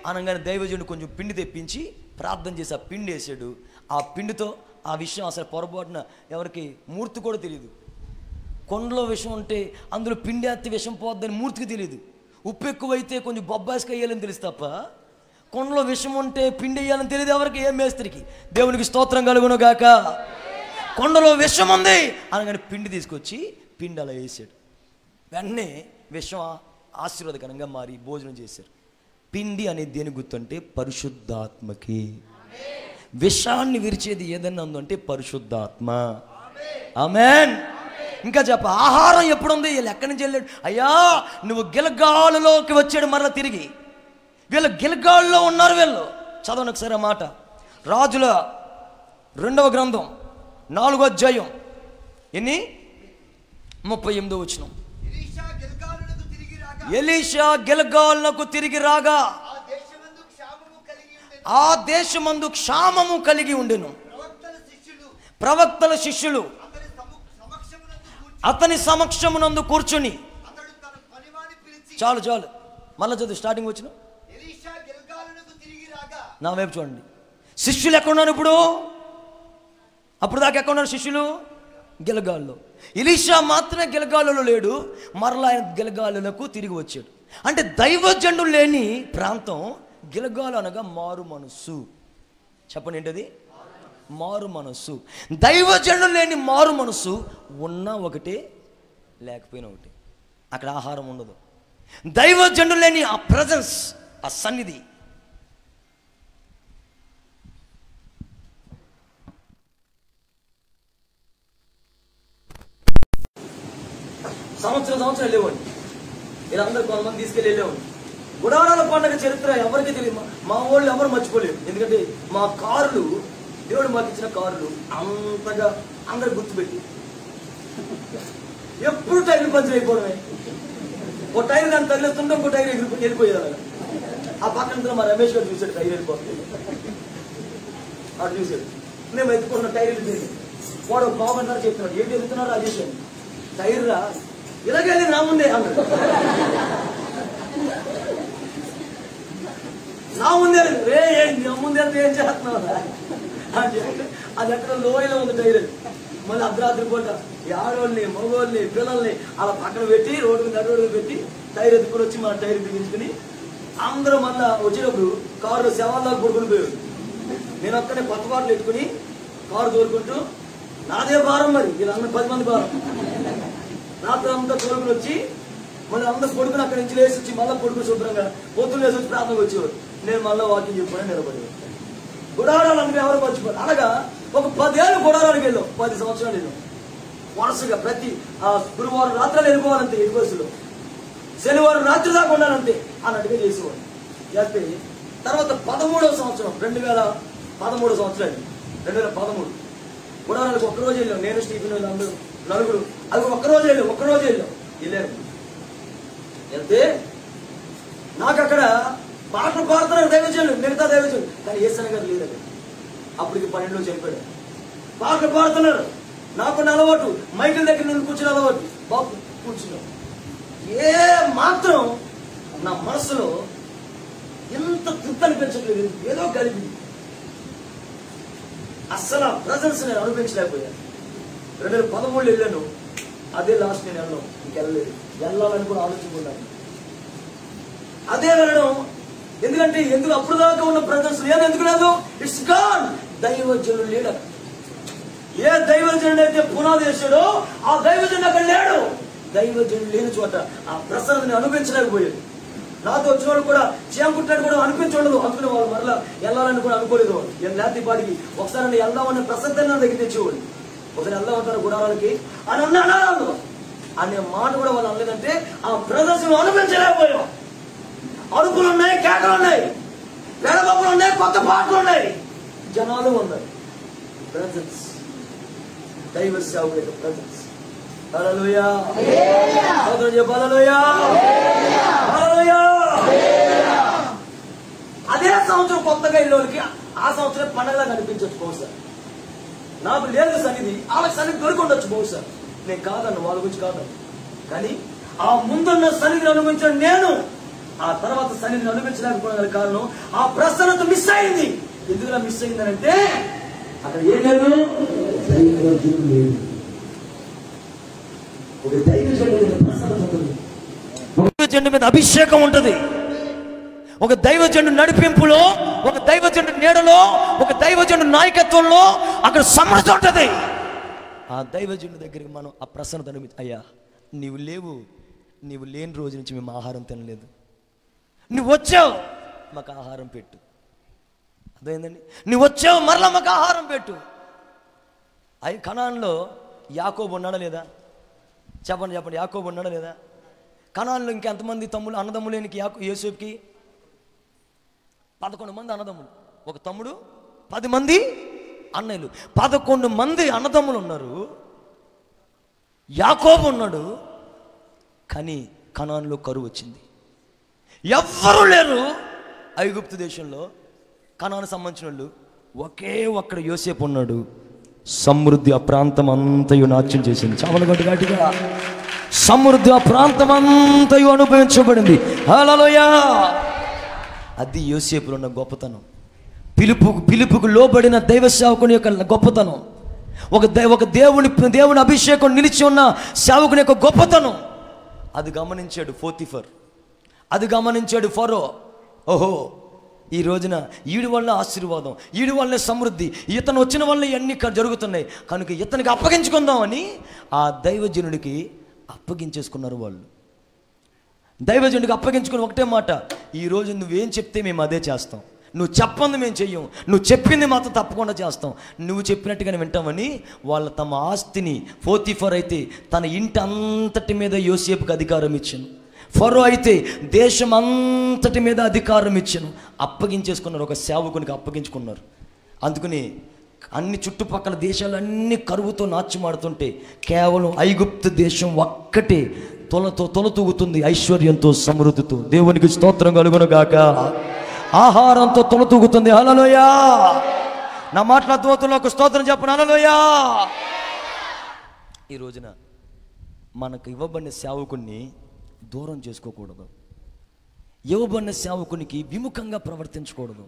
అనగానే దైవజనుడు కొంచెం పిండి తెప్పించి ప్రార్థన చేసి ఆ పిండి వేసాడు. ఆ పిండితో ఆ విషయం అసలు పొరపాటున ఎవరికి మూర్తి కూడా తెలియదు. కొండలో విషం ఉంటే అందులో పిండి ఎత్తి విషం పోద్దని మూర్తికి తెలియదు. ఉప్పు ఎక్కువైతే కొంచెం బొబ్బాయిస్కి వేయాలని తెలుసు తప్ప కొండలో విషం ఉంటే పిండి వేయాలని తెలియదు ఎవరికి, ఏ మేస్త్రికి. దేవునికి స్తోత్రం కలుగును గాక. కొండలో విషం ఉంది అనగానే పిండి తీసుకొచ్చి పిండి అలా వేసాడు. వెంటనే విషం ఆశీర్వాదకరంగా మారి భోజనం చేశారు. పిండి అనేది దేని గుర్తుంటే పరిశుద్ధాత్మకి. విషాన్ని విరిచేది ఏదన్నా ఉందంటే పరిశుద్ధాత్మ. ఆమేన్. ఇంకా చెప్ప ఆహారం ఎప్పుడుంది? వీళ్ళు ఎక్కడి నుంచి వెళ్ళాడు? అయ్యా నువ్వు గిల్గాలులోకి వచ్చాడు మరలా తిరిగి. వీళ్ళు గిల్గాల్లో ఉన్నారు. వీళ్ళు చదవండి ఒకసారి ఆ మాట. రాజుల 2వ గ్రంథం 4వ అధ్యాయం 38వ వచనం. ఎలీషా గిల్గాలునకు తిరిగి రాగా ఆ దేశమందు క్షామము కలిగి ఉండెను. ప్రవక్తల శిష్యులు అతని సమక్షమునందు కూర్చుని, చాలు మళ్ళీ చదువు స్టార్టింగ్ వచ్చిన నా వైపు చూడండి. శిష్యులు ఎక్కడున్నారు ఇప్పుడు? అప్పుడు దాకా ఎక్కడున్నారు శిష్యులు? గిల్గాల్లో. ఎలీషా మాత్రమే గిల్గాలులో లేడు, మరలా ఆయన గిల్గాలులకు తిరిగి వచ్చాడు. అంటే దైవజనుడు లేని ప్రాంతం గిల్గాలు అనగా మారు మనస్సు. చెప్పండి ఏంటది? మారు మనస్సు. దైవజనుడు లేని మారు మనస్సు ఉన్నా ఒకటే, లేకపోయినా ఒకటే. అక్కడ ఆహారం ఉండదు. దైవజనుడు లేని ఆ ప్రజెన్స్, ఆ సన్నిధి. సంవత్సరం వెళ్ళేవాడిని. వీళ్ళందరూ కొంతమంది తీసుకెళ్ళి వెళ్ళేవాడిని. గుడారాల పండుగ చరిత్ర ఎవరికి తెలియదు. మా వాళ్ళు ఎవరు మర్చిపోలేరు. ఎందుకంటే మా కారులు, దేవుడు మాకు ఇచ్చిన కారులు అంతగా అందరు గుర్తుపెట్టి ఎప్పుడు టైర్లు పంచర్ అయిపోవడమే. ఒక టైర్ దాన్ని తగిలిస్తుంటే ఇంకో టైర్ వెళ్ళిపోయేది. ఆ పక్కన మా రమేష్ గారు చూసాడు టైర్ వెళ్ళిపోతుంది. అటు చూసాడు. మేము ఎత్తుకున్న టైర్ వెళ్ళిపోయింది. వాడు ఒక బాగుంటారు చెప్తున్నాడు, ఏంటి వెళ్తున్నాడు రాజేష్ అని. టైర్ రా ఇలాగే నా ముందే అన్నాడు. నా ముందే రే నా ముందే ఏం చేస్తున్నావు అని చెప్పి అది ఎక్కడ లోయలో ఉంది టైర్. మళ్ళీ అర్ధరాత్రి పూట ఈ ఆడవాళ్ళని మగవాళ్ళని పిల్లల్ని అలా పక్కన పెట్టి రోడ్డు మీద రోడ్డు పెట్టి టైర్ ఎత్తుకొని వచ్చి మన టైర్ బిగించుకుని అందరూ మళ్ళా వచ్చేటప్పుడు కారులో శవాల్లో పడుకుని పోయాడు. నేను ఒక్కనే కొత్త బాటలు ఎట్టుకుని కారు తోలుకుంటూ నాదే భారం, మరి వీళ్ళందరూ 10 మంది భారం. రాత్రి అంతా తోలుకుని వచ్చి మళ్ళీ అందరూ పడుకుని అక్కడి నుంచి లేచి వచ్చి మళ్ళీ పడుకుని శుభ్రంగా పొద్దున్న లేచి వచ్చి ప్రాంతంగా వచ్చేవారు. నేను మళ్ళీ వాకింగ్ చెప్పుకొని నిలబడేవాడు. గుడారాలు అంటే ఎవరు మర్చిపోరు. అనగా ఒక 10 ఏళ్ళు గుడారానికి వెళ్ళాం, 10 సంవత్సరాలు వెళ్ళాం వరుసగా. ప్రతి గురువారం రాత్రులు వెళ్ళిపోవాలంటే ఎన్ని బస్సులో, శనివారం రాత్రి దాకా ఉండాలంటే అన్నట్టుగా చేసేవాడు. చేస్తే తర్వాత 13వ సంవత్సరం 2013 సంవత్సరాలు 2013 గుడారాలకు ఒక్కరోజు వెళ్ళాం. నేను స్టీఫెన్ అందరూ నలుగురు అది ఒక్కరోజు వెళ్ళాను. వెళ్తే నాకు అక్కడ పాటలు పాడుతున్నారు దైవజనులు, మిగతా దైవజనులు, కానీ ఏసన్న గారు లేదు అక్కడ. అప్పటికి 12లో చనిపోయాడు. పాటలు పాడుతున్నారు. నాకున్న అలవాటు మైకిల్ దగ్గర నుండి కూర్చుని అలవాటు. బాబు కూర్చున్నాం. ఏ మాత్రం నా మనసులో ఎంత తృప్తి అనిపించట్లేదు, ఏదో కలిపి అస్సలు ఆ ప్రజెన్స్ నేను అనుభవించలేకపోయాను. 2013 వెళ్ళాను. అదే లాస్ట్ నేను వెళ్ళాను, ఇంకెళ్ళలేదు. వెళ్ళాలని కూడా ఆలోచించుకున్నాను. అదే వెళ్ళడం ఎందుకు అప్పుడు దాకా ఉన్న ప్రజెన్స్ లేదు. ఎందుకు లేదు? It's God. దైవజనుడు లేడు. ఏ దైవజనుడు అయితే పునాది వేసాడో ఆ దైవజనుడు అక్కడ లేడు. దైవజనుడు లేని చోట ఆ ప్రసన్నని అనుభవించలేకపోయాడు. నాతో వచ్చిన వాళ్ళు కూడా చేమకుట్టాడు కూడా అనిపించఉండదు. అందుకని వాళ్ళు మరలా వెళ్ళాలని కూడా అనుకోలేదు. వాళ్ళు లేకపోతే పాటికి ఒకసారి వెళ్దామనే ప్రసన్నని నా దగ్గర తెచ్చేవాడు. ఒకసారి వెళ్దామంటారు గుడారాలకి అని అన్నాడు అనే మాట కూడా వాళ్ళు అనలేదంటే ఆ ప్రదర్శన అనుభవించలేకపోయాం. అరుపులు ఉన్నాయి, కేకలు ఉన్నాయి, పెడబొబ్బలు ఉన్నాయి, కొత్త పాటలు ఉన్నాయి, జనాలు ఉన్నాయి. ప్రజెన్స్, దైవ సేవకుడి యొక్క ప్రజెన్స్. హల్లెలూయా. సోదరుడు చెప్పు హల్లెలూయా. హల్లెలూయా. అదే సంవత్సరం కొత్తగా ఇల్లుకి ఆ సంవత్సరం పండగలా కనిపించవచ్చు బహుశా. నాకు లేదు సన్నిధి, వాళ్ళకి సన్నిధి దొరికొండొచ్చు బహుశా. నేను కాదన్ను, వాళ్ళ గురించి కాదన్ను. కానీ ఆ ముందున్న సన్నిధిని అనుభవించిన నేను ఆ తర్వాత సన్నిధిని అనుభవించలేకపోవడానికి కారణం ఆ ప్రసన్నత మిస్ అయింది. ఎందుకు మిస్ అయిందనంటే అక్కడ ఏం లేదు, ఒక దైవజనుడి మీద అభిషేకం ఉంటది. ఒక దైవజనుడి నడిపింపులో, ఒక దైవజనుడి నీడలో, ఒక దైవజనుడి నాయకత్వంలో అక్కడ సమర్థ ఉంటది. ఆ దైవజనుడి దగ్గరికి మనం ఆ ప్రసన్నత అయ్యా నీవు లేవు, నీవు లేని రోజు నుంచి మేము ఆహారం తినలేదు, నువ్వు వచ్చావు మాకు ఆహారం పెట్టు. అదేందండి, నువ్వు వచ్చావు మరలా మాకు ఆహారం పెట్టు. అయి కనాన్లో యాకోబు ఉన్నాడా లేదా? చెప్పండి యాకోబు ఉన్నాడా లేదా? కనాన్లో ఇంకెంతమంది తమ్ముడు అన్నదమ్ములు లేనికి యోసేపుకి 11 మంది అన్నదమ్ములు, ఒక తమ్ముడు 10 మంది అన్నయ్యలు, 11 మంది అన్నదమ్ములు ఉన్నారు. యాకోబు ఉన్నాడు. కానీ కనాన్లో కరువు వచ్చింది. ఎవ్వరూ లేరు ఐగుప్తు దేశంలో. కనాను సంబంధించిన వాళ్ళు ఒకే ఒక్కడ యోసేపు ఉన్నాడు. సమృద్ధి ఆ ప్రాంతం అంతయు నాట్యం చేసింది. చావల గట్టిగా సమృద్ధి ఆ ప్రాంతం అంతయు అనుభవించబడింది. హల్లెలూయా. అది యోసేపులో ఉన్న గొప్పతనం. పిలుపుకు లోబడిన దైవ సేవకుని యొక్క గొప్పతనం. ఒక దేవుని అభిషేకం నిలిచి ఉన్న సేవకుని యొక్క గొప్పతనం. అది గమనించాడు పోతిఫర్, అది గమనించాడు ఫరో. ఓహో, ఈ రోజున ఈడి వల్ల ఆశీర్వాదం, ఈడి వల్లే సమృద్ధి, ఇతను వచ్చిన వల్ల ఇవన్నీ జరుగుతున్నాయి కనుక ఇతనికి అప్పగించుకుందామని ఆ దైవజనుడికి అప్పగించేసుకున్నారు వాళ్ళు. దైవజనుడికి అప్పగించుకుని ఒకటే మాట, ఈరోజు నువ్వేం చెప్తే మేము అదే చేస్తాం, నువ్వు చెప్పంది మేము చెయ్యం, నువ్వు చెప్పింది మాత్రం తప్పకుండా చేస్తాం, నువ్వు చెప్పినట్టుగానే వింటామని వాళ్ళు తమ ఆస్తిని, పోతిఫర్ అయితే తన ఇంటి అంతటి మీద యోసేపుకి అధికారం ఇచ్చాను, ఫరో అయితే దేశం అంతటి మీద అధికారం ఇచ్చాను. అప్పగించేసుకున్నారు, ఒక సేవకునికి అప్పగించుకున్నారు. అందుకని అన్ని చుట్టుపక్కల దేశాలన్నీ కరువుతో నాట్యమాడుతుంటే కేవలం ఐగుప్తు దేశం ఒక్కటే తొలతూగుతుంది ఐశ్వర్యంతో, సమృద్ధితో. దేవునికి స్తోత్రం కలుగును గాక. ఆహారంతో తొలతూగుతుంది. హల్లెలూయా. నా మాటల దోతుల్లో ఒక స్తోత్రం చెప్పను. హల్లెలూయా. ఈ రోజున మనకు ఇవ్వబడిన సేవకుని దూరం చేసుకోకూడదు, ఇవ్వబడిన సేవకునికి విముఖంగా ప్రవర్తించకూడదు.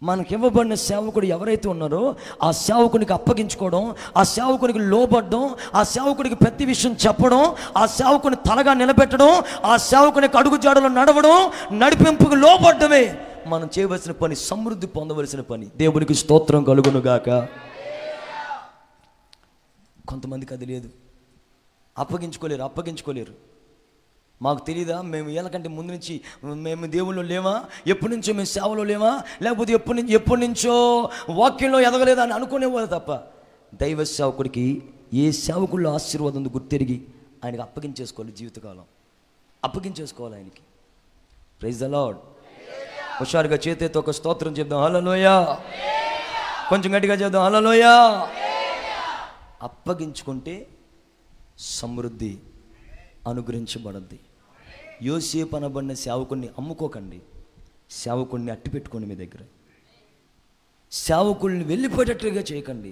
మనకి ఇవ్వబడిన సేవకుడు ఎవరైతే ఉన్నారో ఆ సేవకునికి అప్పగించుకోవడం, ఆ సేవకునికి లోబడడం, ఆ సేవకునికి ప్రతి విషయం చెప్పడం, ఆ సేవకుని తలగా నిలబెట్టడం, ఆ సేవకునికి అడుగు జాడలో నడవడం, నడిపింపుకు లోబడ్డమే మనం చేయవలసిన పని, సమృద్ధి పొందవలసిన పని. దేవునికి స్తోత్రం కలుగును గాక. కొంతమందికి అది లేదు, అప్పగించుకోలేరు. మాకు తెలియదా, మేము వీళ్ళకంటే ముందు నుంచి మేము దేవుళ్ళు లేవా, ఎప్పటి నుంచో మేము సేవలో లేవా, లేకపోతే ఎప్పటి నుంచో వాక్యంలో ఎదగలేదా అని అనుకునేవారు తప్ప, దైవ సేవకుడికి ఏ సేవకుల్లో ఆశీర్వాదం గుర్తెరిగి ఆయనకి అప్పగించేసుకోవాలి. జీవితకాలం అప్పగించేసుకోవాలి ఆయనకి. Praise the Lord. హుషారుగా చేతితో ఒక స్తోత్రం చెప్దాం, హల్లెలూయా. కొంచెం గట్టిగా చెప్దాం, హల్లెలూయా. అప్పగించుకుంటే సమృద్ధి అనుగ్రహించబడద్ది. యోసేపు అనబడిన సేవకుడిని అమ్ముకోకండి, సేవకుడిని అట్టి పెట్టుకోండి మీ దగ్గర. సేవకుల్ని వెళ్ళిపోయేటట్లుగా చేయకండి.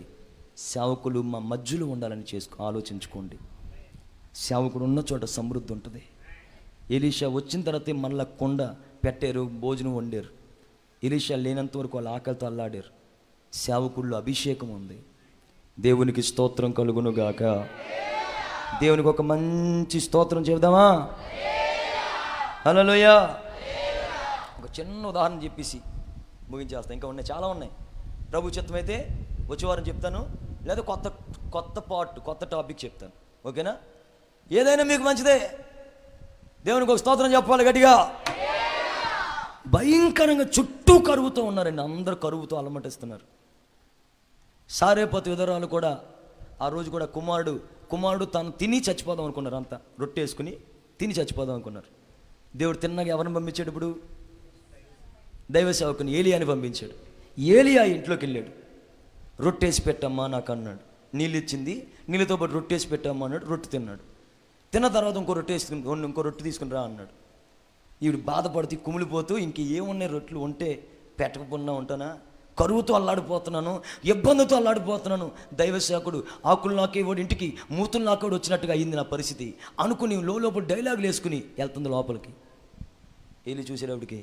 సేవకులు మా మధ్యలో ఉండాలని ఆలోచించుకోండి. సేవకుడు ఉన్న చోట సమృద్ధి ఉంటుంది. ఎలీషా వచ్చిన తర్వాత మళ్ళా కొండ పెట్టారు, భోజనం వండారు. ఎలీషా లేనంత వరకు వాళ్ళ ఆకలితో అల్లాడారు. సేవకుల్లో అభిషేకం ఉంది. దేవునికి స్తోత్రం కలుగును గాక. దేవునికి ఒక మంచి స్తోత్రం చెబుదామా? హల్లెలూయా. ఒక చిన్న ఉదాహరణ చెప్పేసి ముగించేస్తాను. ఇంకా ఉన్నాయి, చాలా ఉన్నాయి. ప్రభు చిత్తమైతే వచ్చే వారం చెప్తాను, లేదా కొత్త టాపిక్ చెప్తాను. ఓకేనా? ఏదైనా మీకు మంచిదే. దేవునికి ఒక స్తోత్రం చెప్పాలి గట్టిగా. భయంకరంగా చుట్టూ కరువుతో ఉన్నారండి, అందరూ కరువుతో అలమటిస్తున్నారు. సారేపతు విధవరాలు కూడా ఆ రోజు కూడా కుమారుడు తాను తిని చచ్చిపోదాం అనుకున్నారు. అంతా రొట్టె వేసుకుని తిని చచ్చిపోదాం అనుకున్నారు. దేవుడు తిన్నాక ఎవరిని పంపించాడు? ఇప్పుడు దైవ సేవకుని ఏలియాని పంపించాడు. ఏలియా ఇంట్లోకి వెళ్ళాడు. రొట్టేసి పెట్టమ్మా నాకు అన్నాడు. నీళ్ళు ఇచ్చింది, నీళ్ళతో పాటు రొట్టేసి పెట్టమ్మా అన్నాడు. రొట్టె తిన్నాడు. తిన్న తర్వాత ఇంకో రొట్టె తీసుకుని రా అన్నాడు. ఈవిడ బాధపడుతూ కుమిలిపోతూ, ఇంక ఏమున్నాయి రొట్టెలు ఉంటే పెట్టకపోయినా ఉంటానా, కరువుతో అల్లాడిపోతున్నాను, ఇబ్బందితో అల్లాడిపోతున్నాను. దైవసేవకుడు ఆకులు నాకేవాడు ఇంటికి, మూతులు నాకేవాడు వచ్చినట్టుగా అయింది నా పరిస్థితి అనుకుని లోపల డైలాగులు వేసుకుని వెళ్తుంది లోపలికి. వెళ్ళి చూసేటప్పటికి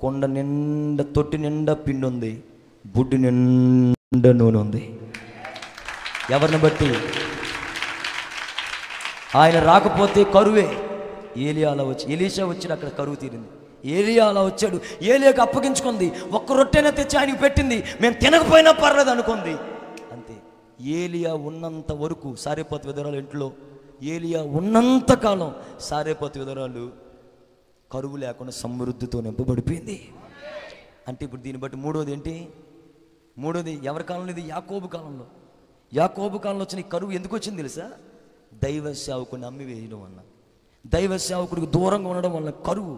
కొండ నిండా, తొట్టి నిండా పిండి ఉంది, బుడ్డి నిండా నూనె ఉంది. ఎవరిని బట్టి? ఆయన రాకపోతే కరువే. ఎలీషా వచ్చి అక్కడ కరువు తీరింది. ఏలియా అలా వచ్చాడు. ఏలియాకి అప్పగించుకుంది. ఒక్క రొట్టెనే తెచ్చి ఆయనకి పెట్టింది. మేము తినకపోయినా పర్లేదు అనుకుంది. అంతే. ఏలియా ఉన్నంత వరకు సారేపతు విధవరాలు ఇంట్లో, ఏలియా ఉన్నంత కాలం సారేపతు విధవరాలు కరువు లేకుండా సమృద్ధితో నింపబడిపోయింది. అంటే ఇప్పుడు దీన్ని బట్టి మూడోది ఏంటి? మూడోది ఎవరి కాలంలో? ఇది యాకోబు కాలంలో. యాకోబు కాలంలో వచ్చిన ఈ కరువు ఎందుకు వచ్చింది తెలుసా? దైవ సేవకుడిని అమ్మి వేయడం వల్ల, దైవ సేవకుడికి దూరంగా ఉండడం వల్ల కరువు.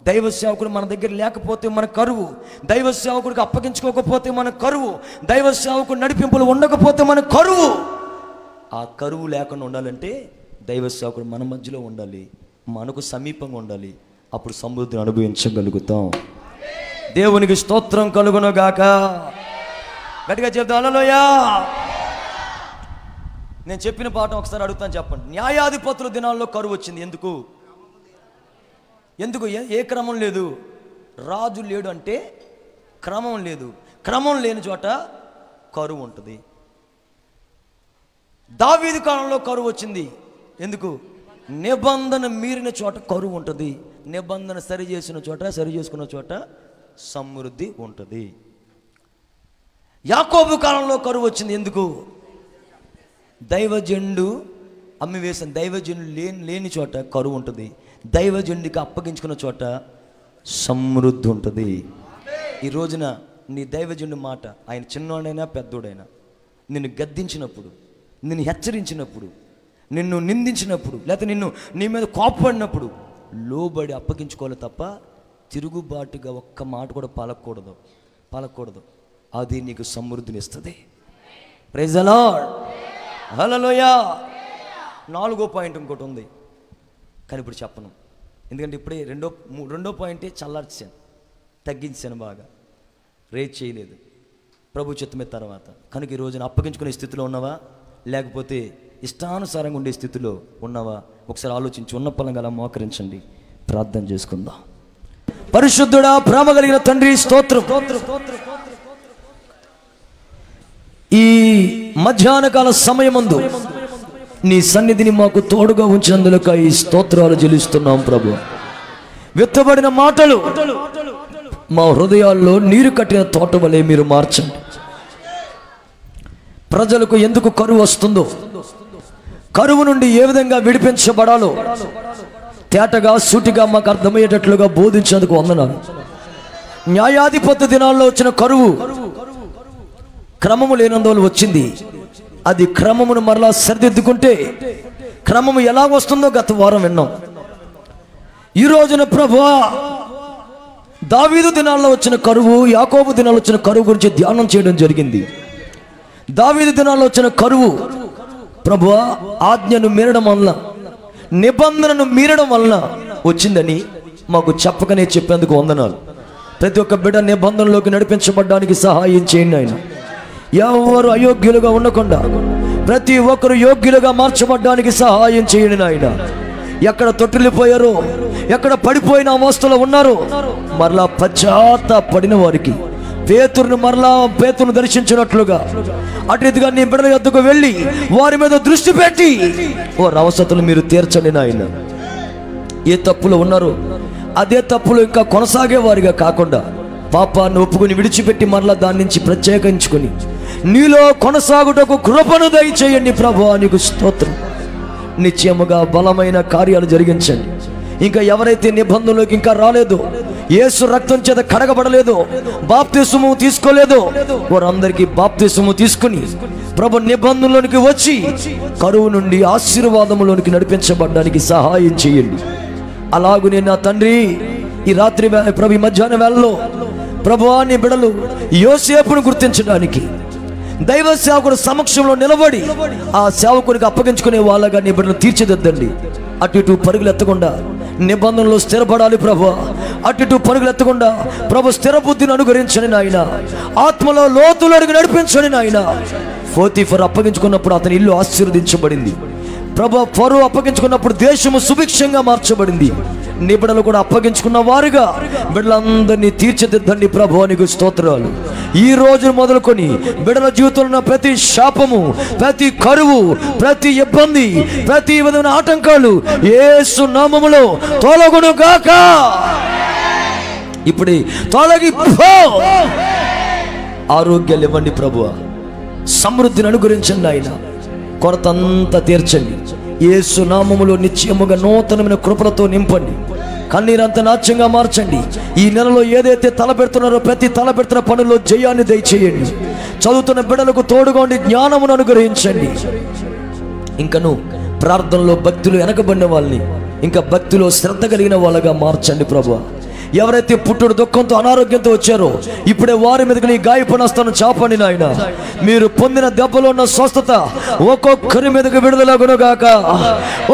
దైవ సేవకుడు మన దగ్గర లేకపోతే మన కరువు, దైవ సేవకుడికి అప్పగించుకోకపోతే మన కరువు, దైవ సేవకుడు నడిపింపులు ఉండకపోతే మన కరువు. ఆ కరువు లేకుండా ఉండాలంటే దైవ సేవకుడు మన మధ్యలో ఉండాలి, మనకు సమీపంగా ఉండాలి. అప్పుడు సమృద్ధిని అనుభవించగలుగుతాం. దేవునికి స్తోత్రం కలుగును గాక. గట్టిగా చెప్తాం హల్లెలూయా. నేను చెప్పిన పాఠం ఒకసారి అడుగుతాను, చెప్పండి. న్యాయాధిపతుల దినాల్లో కరువు వచ్చింది. ఎందుకు? ఏ క్రమం లేదు. రాజు లేడు అంటే క్రమం లేదు. క్రమం లేని చోట కరువు ఉంటుంది. దావీదు కాలంలో కరువు వచ్చింది. ఎందుకు? నిబంధన మీరిన చోట కరువు ఉంటుంది. నిబంధన సరి చేసుకున్న చోట సమృద్ధి ఉంటుంది. యాకోబు కాలంలో కరువు వచ్చింది. ఎందుకు? దైవజనుడు అమ్మి వేసిన, దైవజనుడు లేని చోట కరువు ఉంటుంది. దైవజనుడికి అప్పగించుకున్న చోట సమృద్ధి ఉంటుంది. ఈ రోజున నీ దైవజనుడి మాట, ఆయన చిన్నోడైనా పెద్దోడైనా, నిన్ను గద్దించినప్పుడు, నిన్ను హెచ్చరించినప్పుడు, నిన్ను నిందించినప్పుడు, లేకపోతే నీ మీద కోపపడినప్పుడు లోబడి అప్పగించుకోవాలి తప్ప తిరుగుబాటుగా ఒక్క మాట కూడా పలకూడదు. అది నీకు సమృద్ధిని ఇస్తుంది. Praise the Lord. హల్లెలూయా. 4వ పాయింట్ ఇంకోటి ఉంది, కానీ ఇప్పుడు చెప్పను. ఎందుకంటే ఇప్పుడే రెండో పాయింటే చల్లార్చాను, తగ్గించాను, బాగా రేట్ చేయలేదు. ప్రభు చిత్తమే తర్వాత. కనుక ఈ రోజున అప్పగించుకునే స్థితిలో ఉన్నావా, లేకపోతే ఇష్టానుసారంగా ఉండే స్థితిలో ఉన్నావా? ఒకసారి ఆలోచించి ఉన్న పలంగా అలా మోకరించండి, ప్రార్థన చేసుకుందాం. పరిశుద్ధుడా, ప్రేమ కలిగిన తండ్రి, స్తోత్రం. ఈ మధ్యాహ్న కాల సమయమందు నీ సన్నిధిని మాకు తోడుగా ఉంచినందులకై స్తోత్రాలు చెల్లిస్తున్నాం ప్రభు. విత్తబడిన మాటలు మా హృదయాల్లో నీరు కట్టిన తోట వలె మీరు మార్చండి. ప్రజలకు ఎందుకు కరువు వస్తుందో, కరువు నుండి ఏ విధంగా విడిపించబడాలో తేటగా సూటిగా మాకు అర్థమయ్యేటట్లుగా బోధించేందుకు వందనాలు. న్యాయాధిపత్య దినాల్లో వచ్చిన కరువు క్రమము లేనందువల్ల వచ్చింది. అది క్రమమును మరలా సరిదిద్దుకుంటే క్రమము ఎలా వస్తుందో గత వారం విన్నాం. ఈ రోజున ప్రభువా, దావీదు దినాల్లో వచ్చిన కరువు, యాకోబు దినాల్లో వచ్చిన కరువు గురించి ధ్యానం చేయడం జరిగింది. దావీదు దినాల్లో వచ్చిన కరువు ప్రభువా ఆజ్ఞను మీరడం వలన, నిబంధనను మీరడం వలన వచ్చిందని మాకు చెప్పకనే చెప్పేందుకు వందనాలు. ప్రతి ఒక్క బిడ్డ నిబంధనలోకి నడిపించబడడానికి సహాయం చేయండి ఆయన. ఎవరు అయోగ్యులుగా ఉండకుండా ప్రతి ఒక్కరు యోగ్యులుగా మార్చబడ్డానికి సహాయం చేయండి నాయన. ఎక్కడ తొట్టిల్లిపోయారో, ఎక్కడ పడిపోయిన అవస్థలో ఉన్నారో మరలా పశ్చాత్తాపడిన వారికి పేతురును దర్శించినట్లుగా అటుగా నీ బిడ్డల యొద్దకు వెళ్ళి వారి మీద దృష్టి పెట్టి వారి అవసరతలు మీరు తీర్చండి నాయన. ఏ తప్పులు ఉన్నారో అదే తప్పులు ఇంకా కొనసాగే వారిగా కాకుండా పాపాన్ని ఒప్పుకుని విడిచిపెట్టి మరలా దాని నుంచి ప్రత్యేకించుకొని నీలో కొనసాగుటకు కృపను దయచేయండి ప్రభువా. నీకు స్తోత్రం. నిశ్చయముగా బలమైన కార్యాలు జరిగించండి. ఇంకా ఎవరైతే నిబంధనలోకి ఇంకా రాలేదో, యేసు రక్తం చేత కడగబడలేదో, బాప్తిస్మము తీసుకోలేదో వారందరికీ బాప్తిస్మము తీసుకుని ప్రభు నిబంధనలోనికి వచ్చి కరువు నుండి ఆశీర్వాదములోనికి నడిపించబడడానికి సహాయం చేయండి. అలాగునే నా తండ్రి, ఈ రాత్రి ప్రభు మధ్యాహ్న వేళలో ప్రభువా నీ బిడలు యోసేపును గుర్తించడానికి దైవ సేవకుడు సమక్షంలో నిలబడి ఆ సేవకునికి అప్పగించుకునే వాళ్ళగా నీ బిడ్డను తీర్చిదిద్దండి. అటు ఇటు పరుగులు ఎత్తకుండా నిబంధనలో స్థిరపడాలి ప్రభు. అటు ఇటు పరుగులు ఎత్తకుండా ప్రభు స్థిర బుద్ధిని అనుగ్రహించండి నాయన. ఆత్మలో లోతులోకి నడిపించండి నాయన. పోతీఫరు అప్పగించుకున్నప్పుడు అతని ఇల్లు ఆశీర్వదించబడింది ప్రభు. ఫరో అప్పగించుకున్నప్పుడు దేశము సుభిక్షంగా మార్చబడింది. నీ బిడ్డలు కూడా అప్పగించుకున్న వారుగా బిడ్డలందరినీ తీర్చిదిద్దండి ప్రభు. నీకు స్తోత్రాలు. ఈ రోజు మొదలుకొని బిడ్డల జీవితంలో ఉన్న ప్రతి శాపము, ప్రతి కరువు, ప్రతి ఇబ్బంది, ప్రతి విధమైన ఆటంకాలు యేసు నామములో తొలగును గాక. ఇప్పుడే తొలగిపో. ఆరోగ్యాలు ఇవ్వండి ప్రభువా. సమృద్ధిని అనుగ్రహించండి ఆయన. కొరతంతా తీర్చండి. యేసు నామములో నిత్యముగా నూతనమైన కృపలతో నింపండి. కన్నీరంతా నాట్యంగా మార్చండి. ఈ నెలలో ఏదైతే తలపెడుతున్నారో ప్రతి తలపెడుతున్న పనుల్లో జయాన్ని దయచేయండి. చదువుతున్న బిడ్డలకు తోడుగా ఉండి జ్ఞానమును అనుగ్రహించండి. ఇంకను ప్రార్థనలో భక్తులు వెనకబడిన వాళ్ళని ఇంకా భక్తిలో శ్రద్ధ కలిగిన వాళ్ళగా మార్చండి ప్రభువా. ఎవరైతే పుట్టుడు దుఃఖంతో అనారోగ్యంతో వచ్చారో ఇప్పుడే వారి మీదకి నీ గాయపనస్తాను చాపండి నాయన. మీరు పొందిన దెబ్బలో ఉన్న స్వస్థత ఒక్కొక్కరి మీదకి విడుదలగునుగాక,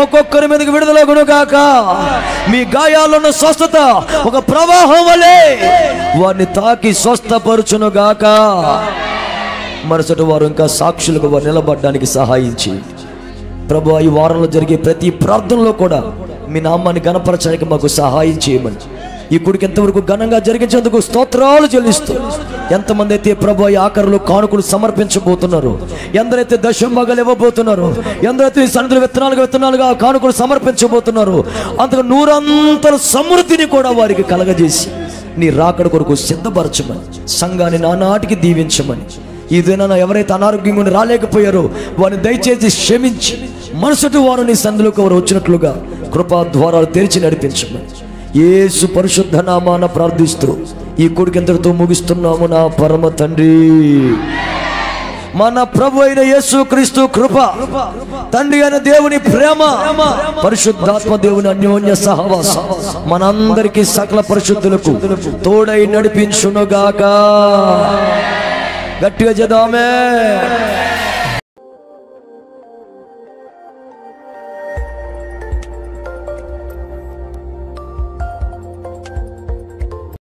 ఒక్కొక్కరి మీదకి విడుదలగునుగాక. మీ గాయాల్లో ఉన్న స్వస్థత ఒక ప్రవాహం వలె వారిని తాకి స్వస్థపరుచునుగాక. మరుసటి వారు ఇంకా సాక్షులుగా వారు నిలబడడానికి సహాయించి ప్రభు. ఈ వారంలో జరిగే ప్రతి ప్రార్థనలో కూడా మీ నామాన్ని ఘనపరచడానికి మాకు సహాయం చేయమని ఈ కుడికి ఎంతవరకు ఘనంగా జరిగించేందుకు స్తోత్రాలు చెల్లిస్తూ, ఎంతమంది అయితే ప్రభు ఈ ఆఖరులో కానుకలు సమర్పించబోతున్నారు, ఎందరైతే దశంభాగాలు ఇవ్వబోతున్నారు, ఎందరైతే సన్నిధులు విత్తనాలుగా కానుకలు సమర్పించబోతున్నారు, అంతకు నూరంతల సమృద్ధిని కూడా వారికి కలగజేసి నీ రాకడ కొరకు సిద్ధపరచమని, సంఘాన్ని నానాటికి దీవించమని. ఇదేనా ఎవరైతే అనారోగ్యంగా రాలేకపోయారో వారిని దయచేసి క్షమించి మరుసటి వారు నీ సందులోకి వారు వచ్చినట్లుగా కృపా ద్వారాలు తెరిచి నడిపించమని యేసు పరిశుద్ధ నామాన ప్రార్థిస్తూ ఈ కొడుకు ఎంతటితో ముగిస్తున్నాము. నా పరమ తండ్రి, మన ప్రభు అయిన యేసు క్రీస్తు కృప, తండ్రి అయిన దేవుని ప్రేమ, పరిశుద్ధాత్మ దేవుని అన్యోన్య సహవాసం మనందరికీ సకల పరిశుద్ధులకు తోడై నడిపించునుగాక. గట్టిగా చేద్దామే.